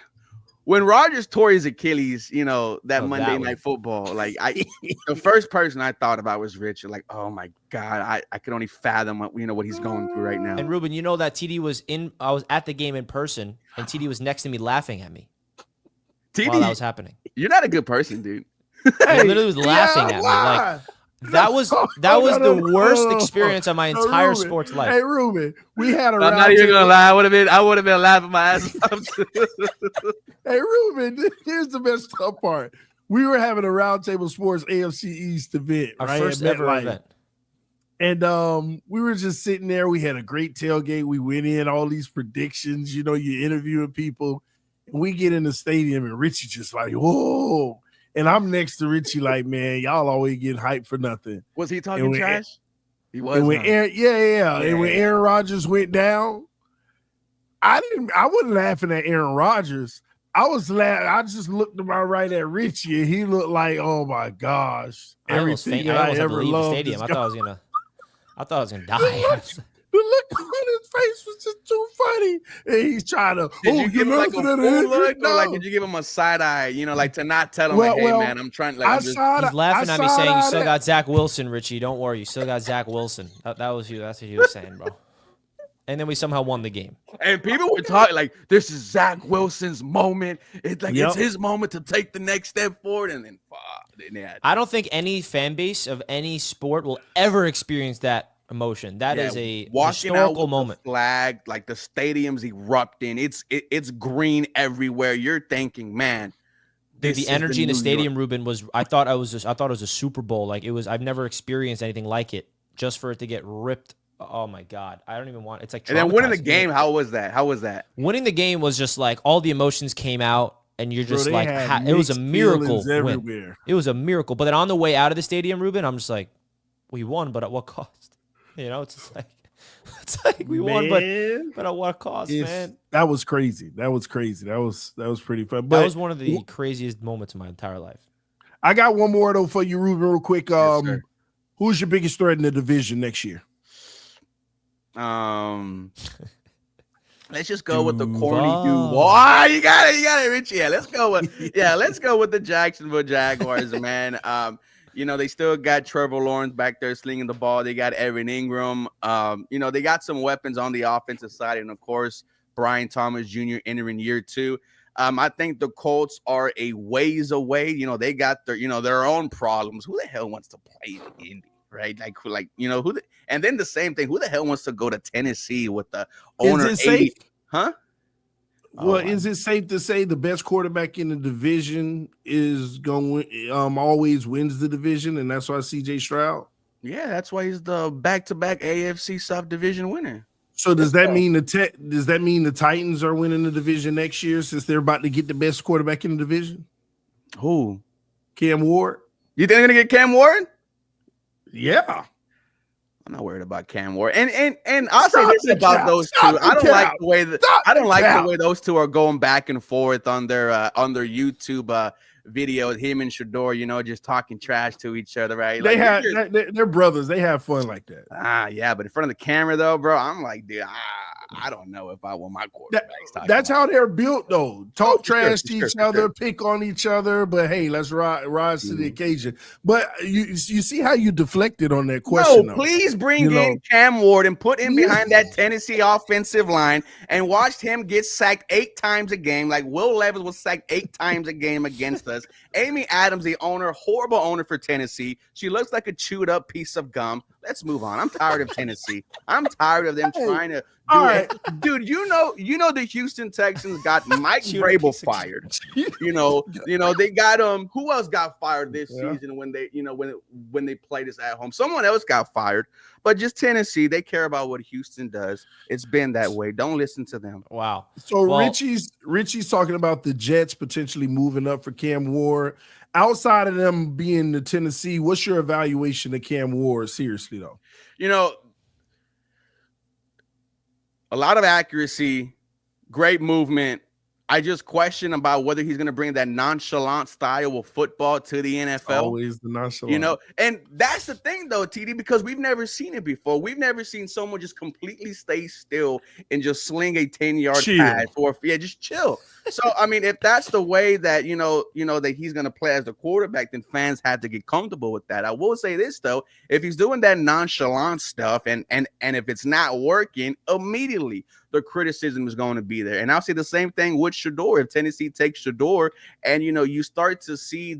when Rodgers tore his Achilles, that Monday Night Football, like the first person I thought about was Richard. Like, oh my God, I could only fathom what he's going through right now. And Ruben, you know that TD was I was at the game in person, and TD was next to me laughing at me while that was happening. You're not a good person, dude. He literally was laughing at me. Like, that was the worst experience of my entire sports life. Hey, Ruben, we had a. I'm not even gonna lie. I would have been laughing my ass off. Hey, Ruben, here's the best tough part. We were having a Roundtable Sports AFC East event, Our right? first ever event. And we were just sitting there. We had a great tailgate. We went in all these predictions. You're interviewing people. And we get in the stadium, and Richie just like, whoa. And I'm next to Richie like, man, y'all always getting hyped for nothing. Was he talking trash? He was. And when And when Aaron Rodgers went down, I wasn't laughing at Aaron Rodgers. I was laughing. I just looked to my right at Richie, and he looked like, oh my gosh, everything I ever loved. Stadium. I thought I was gonna die. The look on his face was just too funny. And he's trying to. Did you give him like a full look? No. Or like, did you give him a side eye? Like to not tell him, hey, man, I'm trying. Like, he's laughing at me saying, "You still got Zach Wilson, Richie. Don't worry, you still got Zach Wilson." That was you. That's what he was saying, bro. And then we somehow won the game. And people were talking like, "This is Zach Wilson's moment. It's like it's his moment to take the next step forward." And then, I don't think any fan base of any sport will ever experience that emotion. That is a historical moment. The flag, like the stadium's erupting. It's green everywhere. You're thinking, man, the energy in the stadium, Ruben, was. I thought it was a Super Bowl. Like it was. I've never experienced anything like it. Just for it to get ripped. Oh my God! I don't even want. It's like. And then winning the game. How was that? Winning the game was just like all the emotions came out, and you're just like, it was a miracle win. It was a miracle. But then on the way out of the stadium, Ruben, I'm just like, we won, but at what cost? It's just like we won, but at what cost, man? That was crazy. That was pretty fun. But that was one of the craziest moments of my entire life. I got one more though for you, Ruben, real quick. Yes, who's your biggest threat in the division next year? Let's just go with the corny dude. Oh, you got it, Richie. Yeah, let's go with the Jacksonville Jaguars, man. They still got Trevor Lawrence back there slinging the ball. They got Evan Ingram. They got some weapons on the offensive side. And, of course, Brian Thomas Jr. entering year 2. I think the Colts are a ways away. They got their own problems. Who the hell wants to play in Indy, right? And then the same thing. Who the hell wants to go to Tennessee with the owner? Is it safe? Huh? Well, is it safe to say the best quarterback in the division is going always wins the division, and that's why CJ Stroud? Yeah, that's why he's the back-to-back AFC South Division winner. So does that mean the Titans are winning the division next year since they're about to get the best quarterback in the division? Who? Cam Ward. You think they're gonna get Cam Ward? Yeah. I'm not worried about Cam Ward. And I'll say this about those two. I don't like the way those two are going back and forth on their YouTube videos. Him and Shador, just talking trash to each other, right? They're brothers. They have fun like that. Yeah, but in front of the camera though, bro, I'm like, dude, I don't know if I want my quarterbacks. That's how they're built, though. Talk trash to each other, sure. pick on each other, but hey, let's rise to the occasion. But you see how you deflected on that question. No, though. please bring in Cam Ward and put him behind that Tennessee offensive line and watch him get sacked 8 times a game. Like Will Levis was sacked 8 times a game against us. Amy Adams, the owner, horrible owner for Tennessee. She looks like a chewed up piece of gum. Let's move on. I'm tired of Tennessee. I'm tired of them trying to do it. Dude, you know the Houston Texans got Mike Vrabel fired. You know, they got who else got fired this season when they, when they played us at home? Someone else got fired. But just Tennessee, they care about what Houston does. It's been that way. Don't listen to them. Wow. So Richie's talking about the Jets potentially moving up for Cam Ward. Outside of them being the Tennessee, what's your evaluation of Cam Ward? Seriously, though. A lot of accuracy, great movement. I just question about whether he's going to bring that nonchalant style of football to the NFL. Always the nonchalant. And that's the thing, though, TD, because we've never seen it before. We've never seen someone just completely stay still and just sling a 10-yard pass just chill. So, I mean, if that's the way that, that he's going to play as the quarterback, then fans have to get comfortable with that. I will say this, though. If he's doing that nonchalant stuff and if it's not working, immediately the criticism is going to be there. And I'll say the same thing with Shedeur. If Tennessee takes Shedeur and, you start to see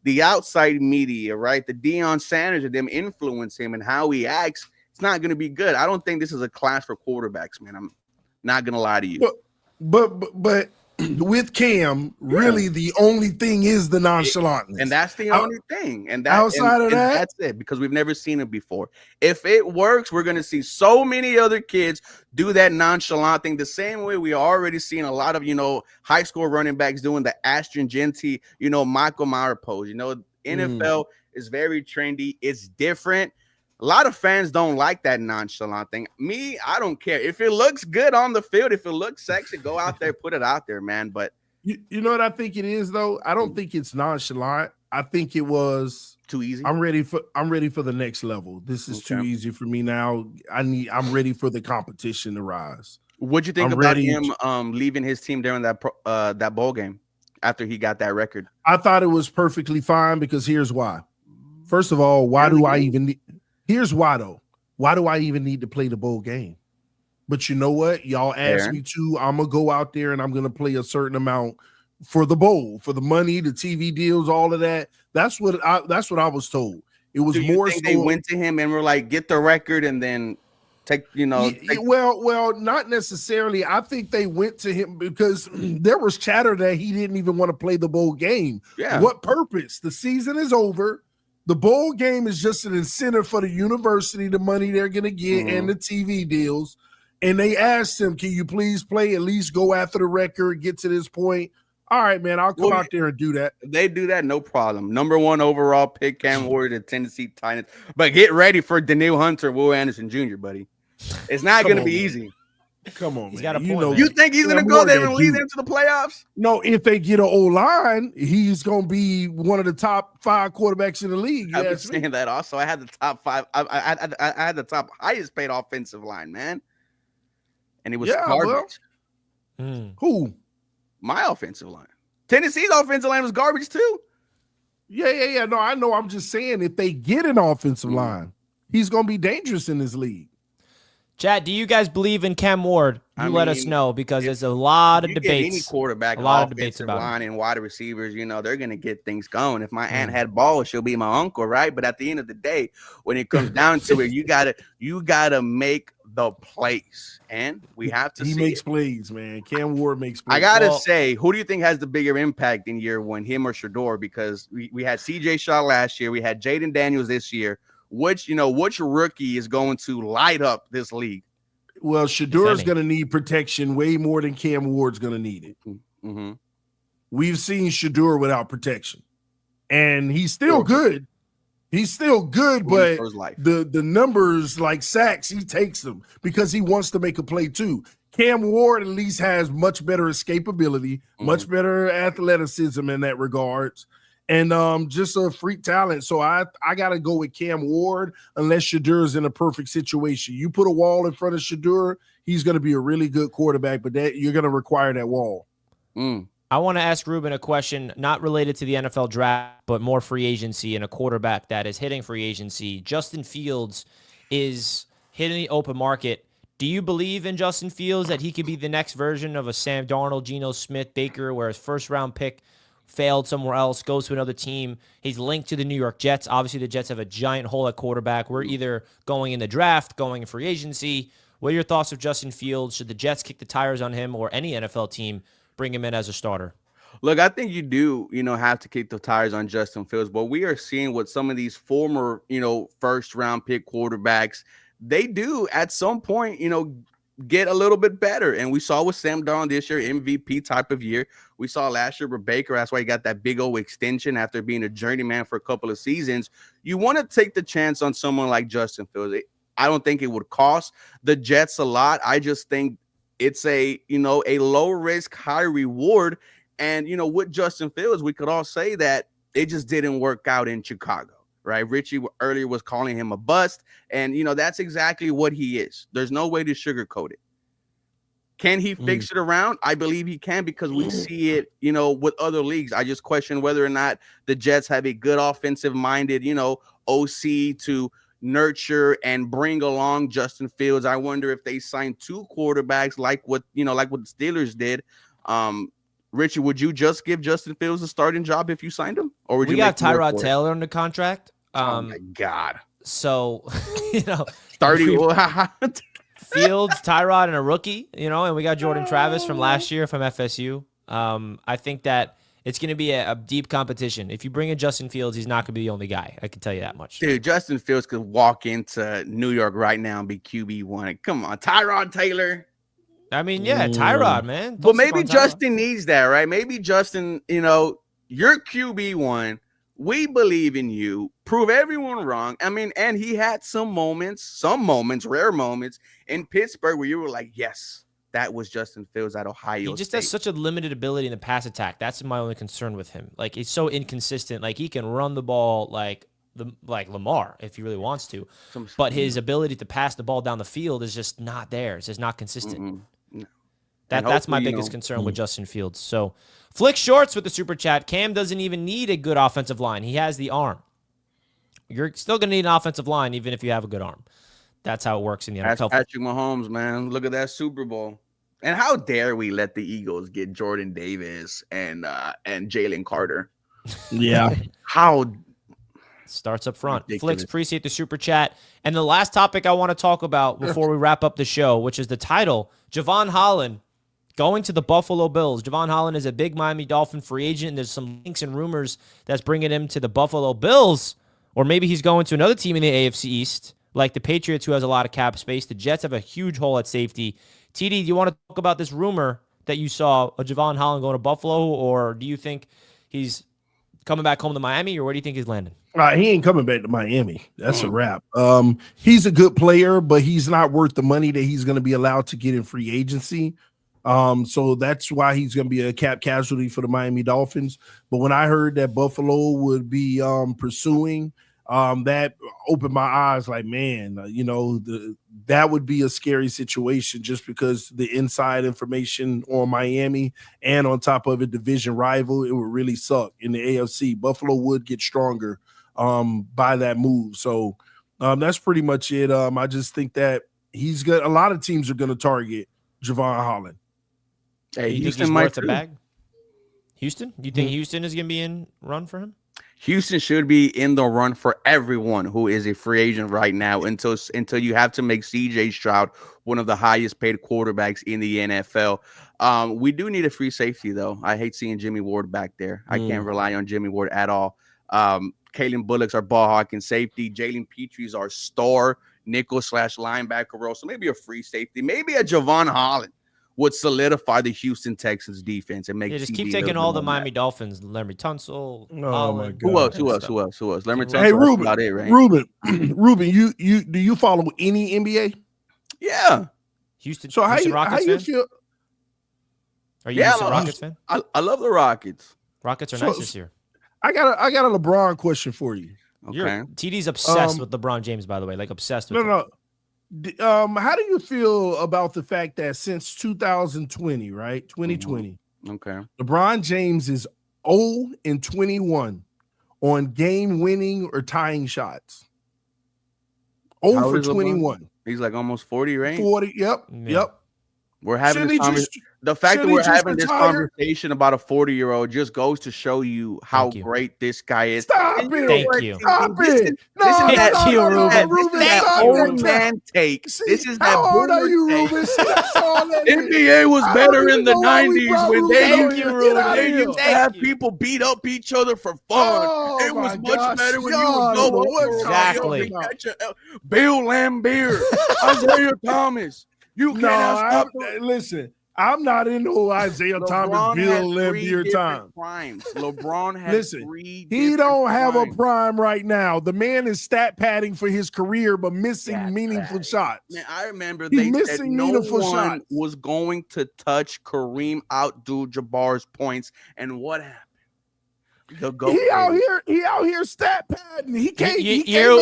the outside media, right, the Deion Sanders and them influence him and how he acts, it's not going to be good. I don't think this is a class for quarterbacks, man. I'm not going to lie to you. But with Cam, really the only thing is the nonchalantness. And that's the only thing. And outside of that, that's it, because we've never seen it before. If it works, we're going to see so many other kids do that nonchalant thing the same way we already seen a lot of, high school running backs doing the astringent, Michael Meyer pose. NFL is very trendy. It's different. A lot of fans don't like that nonchalant thing. Me, I don't care. If it looks good on the field, if it looks sexy, go out there, put it out there, man. But you know what I think it is, though? I don't think it's nonchalant. I think it was too easy. I'm ready for the next level. This is too easy for me now. I'm ready for the competition to rise. What'd you think about him leaving his team during that bowl game after he got that record? I thought it was perfectly fine, because here's why. First of all, here's why, though. Why do I even need to play the bowl game? But you know what? Y'all asked me to. I'm going to go out there and I'm going to play a certain amount for the bowl, for the money, the TV deals, all of that. That's what I was told. It was more so they went to him and were like, get the record and then take. Well, not necessarily. I think they went to him because there was chatter that he didn't even want to play the bowl game. Yeah. What purpose? The season is over. The bowl game is just an incentive for the university, the money they're going to get and the TV deals. And they asked him, can you please play, at least go after the record, get to this point? All right, man, I'll come out there and do that. If they do that, no problem. Number 1 overall pick, Cam Ward, the Tennessee Titans. But get ready for Daniil Hunter, Will Anderson Jr., buddy. It's not going to be easy. Come on, he's man. got a point. You think he's going to go there and lead them to the playoffs? No, if they get an O-line, he's going to be one of the top 5 quarterbacks in the league. I've been saying that also. I had the top 5. I had the top highest paid offensive line, man. And it was garbage. Who? My offensive line. Tennessee's offensive line was garbage too. Yeah. No, I know. I'm just saying, if they get an offensive line, he's going to be dangerous in this league. Chat, do you guys believe in Cam Ward? Let us know, because there's a lot of debates. Any quarterback, a lot of debates about line and wide receivers, they're going to get things going. If my aunt had balls, she'll be my uncle, right? But at the end of the day, when it comes down to it, you gotta make the plays, and we have to. He makes plays, man. Cam Ward makes plays. I gotta say, who do you think has the bigger impact in year 1, him or Shedeur? Because we had CJ Shaw last year, we had Jaden Daniels this year. Which rookie is going to light up this league? Well, Shedeur is going to need protection way more than Cam Ward's going to need it. Mm-hmm. We've seen Shedeur without protection, and he's still good. He's still good, but the numbers like sacks, he takes them because he wants to make a play too. Cam Ward at least has much better escapability, much better athleticism in that regards. and just a freak talent. So I got to go with Cam Ward unless Shadur's in a perfect situation. You put a wall in front of Shadur, he's going to be a really good quarterback, but that you're going to require that wall. I want to ask Ruben a question not related to the NFL draft, but more free agency and a quarterback that is hitting free agency. Justin Fields is hitting the open market. Do you believe in Justin Fields that he could be the next version of a Sam Darnold, Geno Smith, Baker, where his first-round pick failed somewhere else, goes to another team? He's linked to the New York Jets. Obviously, the Jets have a giant hole at quarterback. We're either going in the draft, going in free agency. What are your thoughts of Justin Fields? Should the Jets kick the tires on him or any NFL team bring him in as a starter? Look, I think you do, have to kick the tires on Justin Fields, but we are seeing what some of these former, first round pick quarterbacks, they do at some point, get a little bit better. And we saw with Sam Darnold this year, MVP type of year. We saw last year with Baker. That's why he got that big old extension after being a journeyman for a couple of seasons. You want to take the chance on someone like Justin Fields. I don't think it would cost the Jets a lot. I just think it's a low risk, high reward. And, with Justin Fields, we could all say that it just didn't work out in Chicago, right? Richie earlier was calling him a bust. And, that's exactly what he is. There's no way to sugarcoat it. Can he fix it around? I believe he can, because we see it, with other leagues. I just question whether or not the Jets have a good offensive-minded, OC to nurture and bring along Justin Fields. I wonder if they signed two quarterbacks like what the Steelers did. Richie, would you just give Justin Fields a starting job if you signed him? Or would we you got Tyrod Taylor under contract? Oh my God. So, 30 Fields, Tyrod, and a rookie, and we got Jordan Travis from last year from FSU. I think that it's going to be a deep competition. If you bring in Justin Fields, he's not going to be the only guy. I can tell you that much. Dude, Justin Fields could walk into New York right now and be QB1. Come on, Tyrod Taylor. I mean, yeah, Tyrod, man. But maybe Justin needs that, right? Maybe Justin, you're QB1. We believe in you. Prove everyone wrong. I mean, and he had some moments, rare moments in Pittsburgh where you were like, yes, that was Justin Fields at Ohio State. He just has such a limited ability in the pass attack. That's my only concern with him. Like, he's so inconsistent. Like, he can run the ball like Lamar if he really wants to. But his ability to pass the ball down the field is just not there. It's just not consistent. That's my biggest concern with Justin Fields. So, Flick Shorts with the super chat. Cam doesn't even need a good offensive line. He has the arm. You're still going to need an offensive line even if you have a good arm. That's how it works in the NFL. Patrick Mahomes, man. Look at that Super Bowl. And how dare we let the Eagles get Jordan Davis and Jalen Carter? Yeah. How starts up front. Ridiculous. Flicks, appreciate the super chat. And the last topic I want to talk about before we wrap up the show, which is the title, Jevon Holland going to the Buffalo Bills. Jevon Holland is a big Miami Dolphin free agent, and there's some links and rumors that's bringing him to the Buffalo Bills, or maybe he's going to another team in the AFC East, like the Patriots, who has a lot of cap space. The Jets have a huge hole at safety. TD, do you want to talk about this rumor that you saw of Jevon Holland going to Buffalo, or do you think he's coming back home to Miami, or where do you think he's landing? He ain't coming back to Miami. That's a wrap. He's a good player, but he's not worth the money that he's going to be allowed to get in free agency. So that's why he's going to be a cap casualty for the Miami Dolphins. But when I heard that Buffalo would be pursuing, that opened my eyes like, man, that would be a scary situation just because the inside information on Miami and on top of a division rival, it would really suck in the AFC. Buffalo would get stronger by that move. So that's pretty much it. I just think that he's got a lot of teams are going to target Jevon Holland. Hey, you think he's worth a bag? Houston? You think Houston is going to be in run for him? Houston should be in the run for everyone who is a free agent right now until you have to make CJ Stroud one of the highest paid quarterbacks in the NFL. We do need a free safety, though. I hate seeing Jimmy Ward back there. I can't rely on Jimmy Ward at all. Kalen Bullock's our ball hawking safety. Jalen Petrie's our star nickel/linebacker role. So maybe a free safety, maybe a Jevon Holland would solidify the Houston Texans defense and make just keep taking all the Miami Dolphins. Larry Tunsil. Oh my God. Who else? Larry Tunsil. Hey, Ruben. About it, right? Ruben, you do you follow any NBA? Yeah. Houston. So Houston how Rockets you fan? feel? Are you a Houston Rockets fan? I love the Rockets. Rockets are nice this year. I got a LeBron question for you. Okay. TD's obsessed with LeBron James, by the way, like obsessed with him. No. How do you feel about the fact that since 2020, right? 2020, Okay. LeBron James is 0-21 on game-winning or tying shots. 0 for 21. He's like almost 40, right? 40. Yep. We're having this the fact that we're having this conversation about a 40-year-old just goes to show you how great this guy is. Stop it. Thank you. Stop it. This Ruben. is that old man take. This is that how old are you, take. Ruben? That's all that is. NBA was better in the 90s when they used to have you. people beat up each other for fun. It was much better when you was Exactly. Bill Laimbeer, Isaiah Thomas. You can't listen. I'm not into Isaiah Thomas, Bill Laimbeer time. LeBron has he don't have a prime right now. The man is stat padding for his career, but missing meaningful shots. Man, I remember they said no one was going to touch Kareem Abdul-Jabbar's points, and what happened? He out here stat padding. He can't. You hear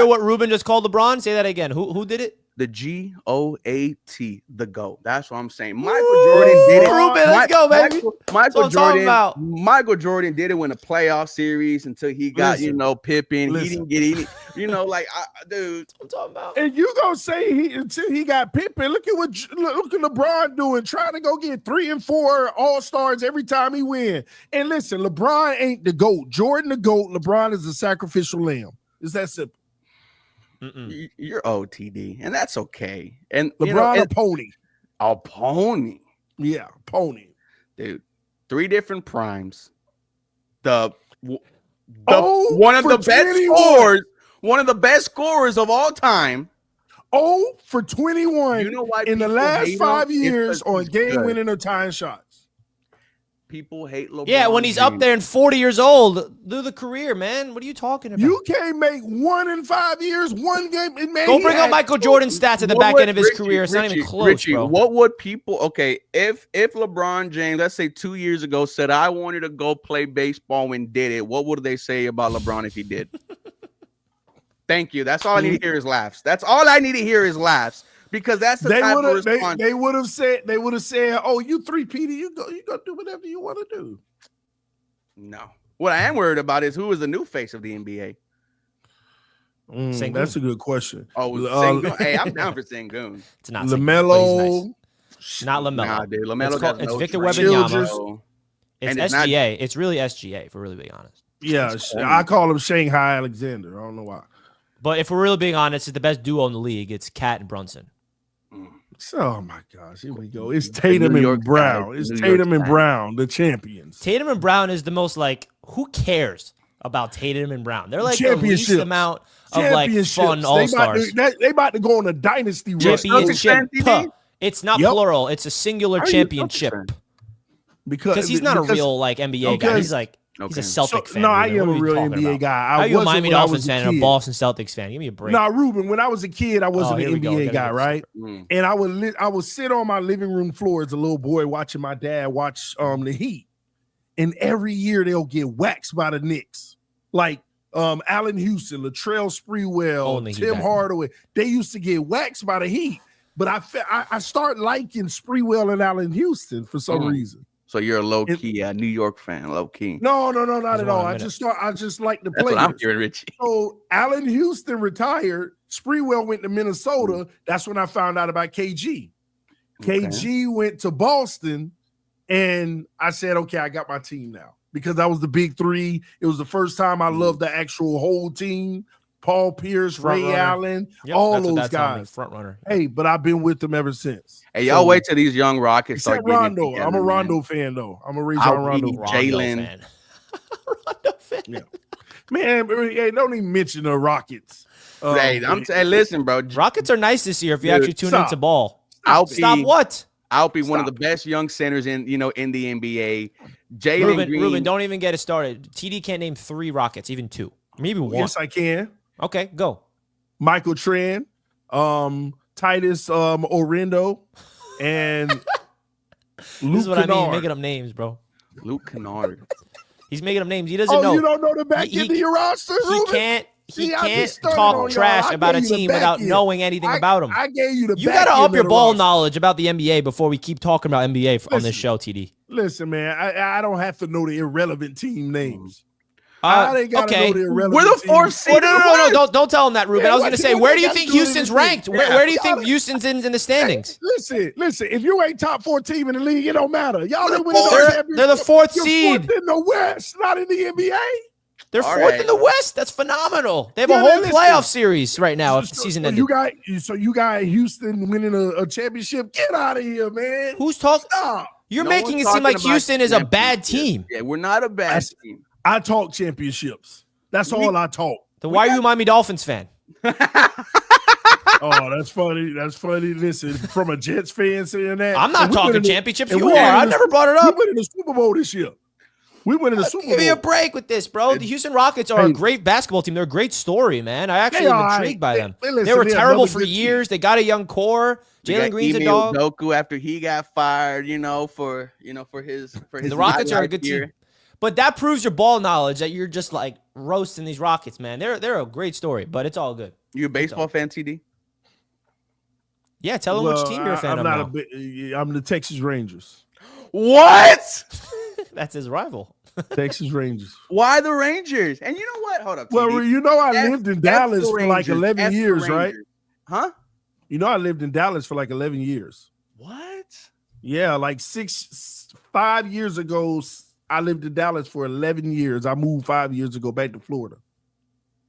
what Ruben just called LeBron? Say that again. Who did it? The GOAT, the GOAT. That's what I'm saying. Michael Jordan did it. Ruben, let's go, baby. Michael Jordan did it in a playoff series until he got, Pippen. He didn't get any, dude. I'm talking about. And you gonna say until he got Pippen? Look at LeBron doing, trying to go get 3 and 4 All-Stars every time he win. And listen, LeBron ain't the GOAT. Jordan the GOAT. LeBron is the sacrificial lamb. It's that simple. You're OTD, and that's okay. And LeBron a pony. A pony. Yeah, pony. Dude, 3 different primes. One of the best scorers of all time. 0 for 21 in the last 5 years on game-winning or tying shots. People hate LeBron. Yeah, when he's up there and 40 years old, do the career, man. What are you talking about? You can't make 1 in 5 years, one game. Man, go bring up Michael Jordan's stats at the back end of his career. It's not even close, bro. What would people? Okay, if LeBron James, let's say 2 years ago, said I wanted to go play baseball and did it, what would they say about LeBron if he did? Thank you. That's all I need to hear is laughs. That's all I need to hear is laughs. Because that's the type of response. They would have said, "Oh, you 3-peated, you go do whatever you want to do." No. What I am worried about is who is the new face of the NBA. That's a good question. Oh, Sengun. Hey, I'm down for Sengun. It's not LaMelo. Nice. Not LaMelo. Nah, dude. LaMelo it's Victor Wembanyama. It's SGA. It's really SGA, if we're really being honest. Yeah, I call him Shanghai Alexander. I don't know why. But if we're really being honest, it's the best duo in the league. It's Cat and Brunson. Oh my gosh, here we go. It's Tatum and Brown. It's Tatum and Brown, the champions. Tatum and Brown is the most who cares about Tatum and Brown? They're like the least amount of fun all-stars. They about to go on a dynasty run. Championship. It's not plural. It's a singular championship. Because he's not a real NBA guy. He's he's a Celtic fan. No, I am a real NBA guy. How are you a Miami Dolphins fan and a Boston Celtics fan? Give me a break. Nah, Ruben, when I was a kid, I wasn't an NBA guy, right? And I would sit on my living room floor as a little boy watching my dad watch the Heat. And every year they'll get waxed by the Knicks. Like Allen Houston, Latrell Sprewell, Tim Hardaway. They used to get waxed by the Heat. But I start liking Sprewell and Allen Houston for some reason. So you're a low-key New York fan, low-key. No, not at all. I just like the players. That's what I'm hearing, Richie. So Allen Houston retired. Sprewell went to Minnesota. That's when I found out about KG. KG went to Boston, and I said, okay, I got my team now. Because that was the big 3. It was the first time I loved the actual whole team. Paul Pierce, Ray Allen, all those guys. Front runner. Hey, but I've been with them ever since. Hey, y'all wait till these young Rockets start getting Rondo. I'm a Rondo fan, though. I'm a Rajon Rondo. Jalen. Rondo fan. Yeah. Man, hey, don't even mention the Rockets. Hey, listen, bro. Rockets are nice this year if you actually tune into ball. Stop what? Alpi, one of the best young centers in the NBA. Jalen Green. Ruben, don't even get it started. TD can't name 3 Rockets, even 2. Maybe 1. Yes, I can. Okay, go. Michael Tran, Titus Orlando, and This is what I mean, making up names, bro. Luke Kennard. He's making up names. He doesn't know. You don't know the back end of your roster, He Ruben? can't. He See, I can't just started talk on y'all. trash I about a gave you the team back without end. knowing anything about him. I gave you the You back got to end up your of the ball roster. knowledge about the NBA before we keep talking about NBA on this show, TD. Listen, man, I don't have to know the irrelevant team names. I ain't got to okay. know the irrelevant We're the team. fourth seed. No. Don't tell him that, Ruben. Yeah, I was what- going to say, what where they do you gotta think do with Houston's this ranked? thing? Where do you Yeah. think Houston's in the standings? Listen. If you ain't top 4 team in the league, it don't matter. Y'all ain't winning no They're championship. the fourth You're seed. fourth in the West, not in the NBA. They're All fourth right. in the West. That's phenomenal. They have Yeah, a whole listen. playoff series right now if the season ended. You got Houston winning a championship. Get out of here, man. Who's talking? Stop. You're No making one's it seem talking like about Houston is a bad championships. team. Yeah, we're not a bad team. I talk championships. That's all I talk. Then why are you a Miami Dolphins fan? Oh, that's funny. That's funny. Listen, from a Jets fan saying that. I'm not And we talking winning the- championships. and You we are. winning I the- never brought it We up. winning the Super Bowl this year. We winning the Super Bowl. Give me a break with this, bro. The Houston Rockets are a great basketball team. They're a great story, man. I actually am intrigued by them. They were terrible for years. They got a young core. Jalen Green's a dog. Doku after he got fired, for his The Rockets are a good year. team. But that proves your ball knowledge that you're just like roasting these Rockets, man. They're a great story, but it's all good. You a baseball fan, TD? Yeah, tell them which team you're a fan of now. I'm the Texas Rangers. What? That's his rival. Texas Rangers. Why the Rangers? And you know what? Hold up. Well, TD. you know I lived in Dallas for like Rangers. 11 years, right? Huh? You know I lived in Dallas for like 11 years. What? Yeah, like 5 years ago, I lived in Dallas for 11 years. I moved 5 years ago back to Florida.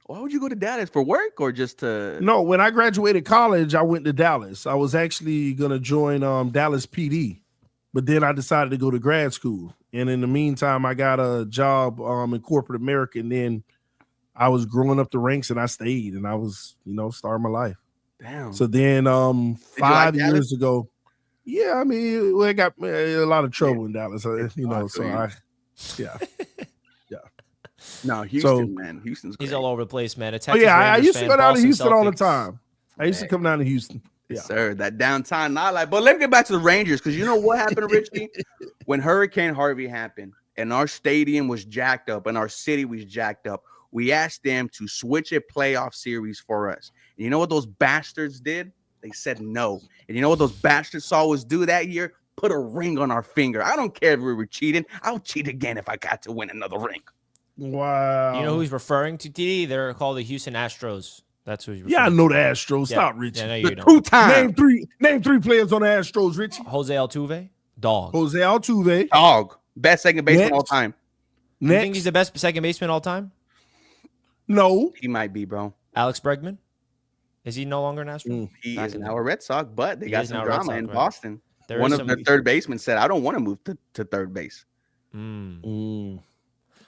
Why would you go to Dallas for work or just to? No, when I graduated college, I went to Dallas. I was actually going to join Dallas PD, but then I decided to go to grad school. And in the meantime, I got a job in corporate America. And then I was growing up the ranks and I stayed and I was, starting my life. Damn. So then 5 Dallas? years ago, yeah, I mean, I got a lot of trouble in Dallas, yeah. No, Houston, man. Houston's great. He's all over the place, man. I used to go down to Houston all the time. I used to come down to Houston. Yeah. Yes, sir. That downtown nightlife. But let me get back to the Rangers because you know what happened, Richie? When Hurricane Harvey happened and our stadium was jacked up and our city was jacked up, we asked them to switch a playoff series for us. And you know what those bastards did? They said no. And you know what those bastards saw us do that year? Put a ring on our finger. I don't care if we were cheating. I'll cheat again if I got to win another ring. Wow. You know who he's referring to, TD? They're called the Houston Astros. That's who he's referring Yeah, I to. know the Astros. Stop, Richie. Yeah, no, you don't. Two-time Name three players on the Astros, Richie. Jose Altuve, dog. Jose Altuve. dog. Best second baseman all time. You think he's the best second baseman all time? No. He might be, bro. Alex Bregman? Is he no longer an Astro? He is now a Red Sox, but they got some drama in Boston. There One is of their third basemen said, I don't want to move to third base.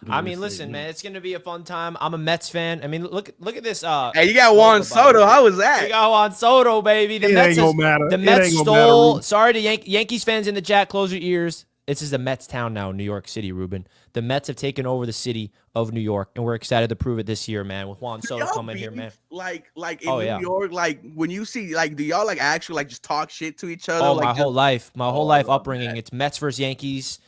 I mean, listen, man, it's gonna be a fun time. I'm a Mets fan. I mean, look at this. Hey, you got Juan Soto. How was that? You got Juan Soto, baby. The It Mets ain't gonna matter. The It Mets ain't gonna stole. matter, Sorry to Yankees fans in the chat. Close your ears. This is the Mets town now, New York City, Ruben. The Mets have taken over the city of New York, and we're excited to prove it this year, man. With Juan Soto coming here, man. Like in New York, like when you see, like, do y'all like actually like just talk shit to each other? Oh, like, my whole life, upbringing. that. It's Mets versus Yankees,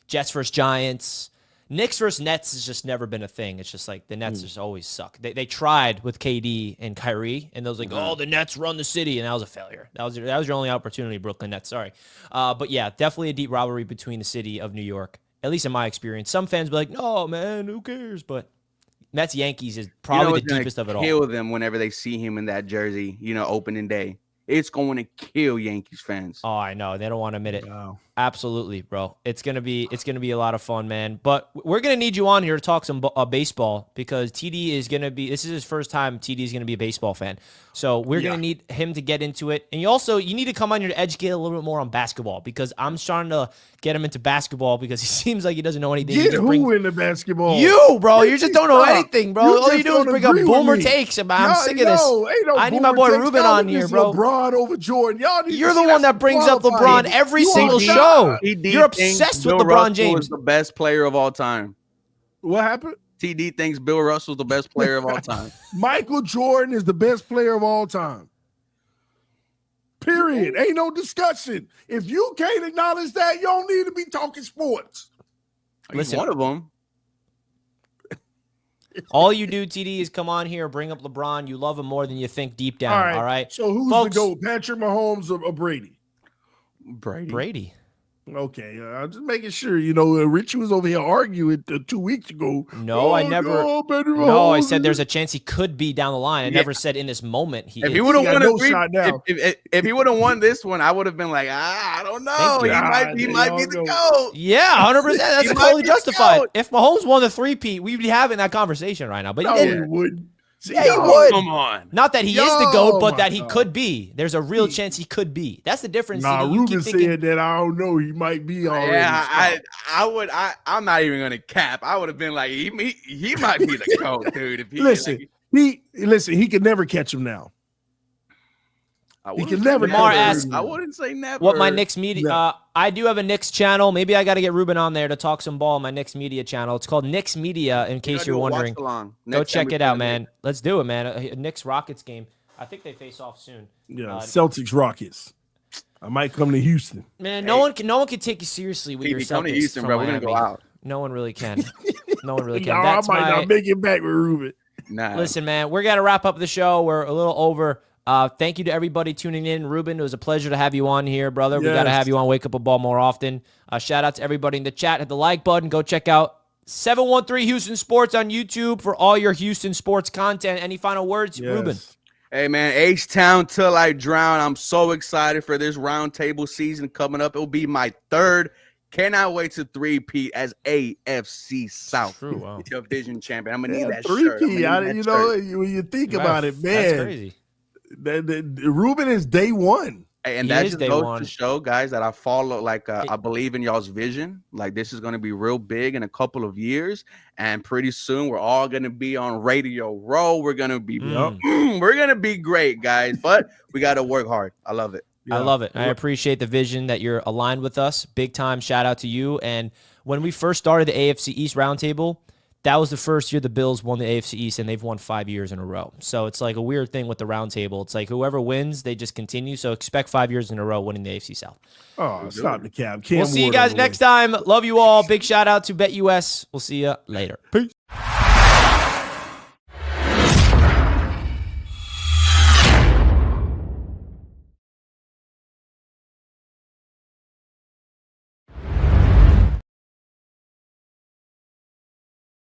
Jets versus Giants. Knicks versus Nets has just never been a thing. It's just like the Nets just always suck. They tried with KD and Kyrie, and they was like, oh, the Nets run the city, and that was a failure. That was your only opportunity, Brooklyn Nets. Sorry. But yeah, definitely a deep rivalry between the city of New York, at least in my experience. Some fans be like, no, man, who cares? But Mets Yankees is probably the deepest of it all. Kill them whenever they see him in that jersey, opening day. It's going to kill Yankees fans. Oh, I know. They don't want to admit it. Wow. Absolutely, bro. It's gonna be a lot of fun, man. But we're gonna need you on here to talk some baseball because TD is gonna be. This is his first time. TD is gonna be a baseball fan, so we're gonna need him to get into it. And you need to come on here to educate a little bit more on basketball because I'm trying to get him into basketball because he seems like he doesn't know anything. Get who into basketball? You, bro. You just don't know anything, bro. All you do is bring up boomer me. takes. I'm sick of this. I need my boomer boy takes. Ruben Y'all on here, just bro. LeBron over Jordan. You're the one that brings up LeBron every single show. You're obsessed with LeBron James. Is the best player of all time. What happened? TD thinks Bill Russell's the best player of all time. Michael Jordan is the best player of all time. Period. Ain't no discussion. If you can't acknowledge that, you don't need to be talking sports. He's one of them. All you do, TD, is come on here, bring up LeBron. You love him more than you think deep down. All right. So who's Folks, the GOAT? Patrick Mahomes or Brady? Brady. Okay, I'm just making sure. Richie was over here arguing 2 weeks ago. No, I never. No, I said there's a chance he could be down the line. I never said in this moment he. If is. he would have won if he would have won this one, I would have been like, I don't know. He might be the GOAT. Yeah, 100%. That's totally justified. If Mahomes won the three-peat, we'd be having that conversation right now. But he didn't. He wouldn't. Yeah, he would. Come on. Not that he is the GOAT, but that he could be. There's a real chance he could be. That's the difference. Ruben said that. I don't know. He might be already. Yeah, I would. I'm not even gonna cap. I would have been like, he might be the GOAT, dude. If he could never catch him now. He can never. I wouldn't say never. What my Knicks media? I do have a Knicks channel. Maybe I got to get Ruben on there to talk some ball. My Knicks media channel. It's called Knicks Media. In case you're wondering, go check it out, man. Let's do it, man. A Knicks Rockets game. I think they face off soon. Yeah, Celtics Rockets. I might come to Houston. Man, no one can take you seriously with your Celtics. Come to Houston, bro. We're gonna go out. No one really can. No one really can. I might not make it back with Ruben. Nah. Listen, man, we're gonna wrap up the show. We're a little over. Thank you to everybody tuning in. Ruben, it was a pleasure to have you on here, brother. Yes. We got to have you on Wake Up a Ball more often. Shout out to everybody in the chat. Hit the like button. Go check out 713 Houston Sports on YouTube for all your Houston sports content. Any final words, Ruben? Hey, man, H-Town till I drown. I'm so excited for this roundtable season coming up. It'll be my third. Cannot wait to three-peat as AFC South division champion. I'm going to need that shirt. Three-peat. When you think about it, man. That's crazy. Ruben is day one. And that just goes to show, guys, that I follow, I believe in y'all's vision. Like, this is going to be real big in a couple of years. And pretty soon, we're all going to be on Radio Row. We're going to be we're going to be great, guys. But we got to work hard. I love it. Yeah. I love it. I appreciate the vision that you're aligned with us. Big time shout out to you. And when we first started the AFC East Roundtable, that was the first year the Bills won the AFC East, and they've won 5 years in a row. So it's like a weird thing with the roundtable. It's like whoever wins, they just continue. So expect 5 years in a row winning the AFC South. Oh, stop the cap. We'll see you guys next time. Love you all. Big shout out to BetUS. We'll see you later. Peace.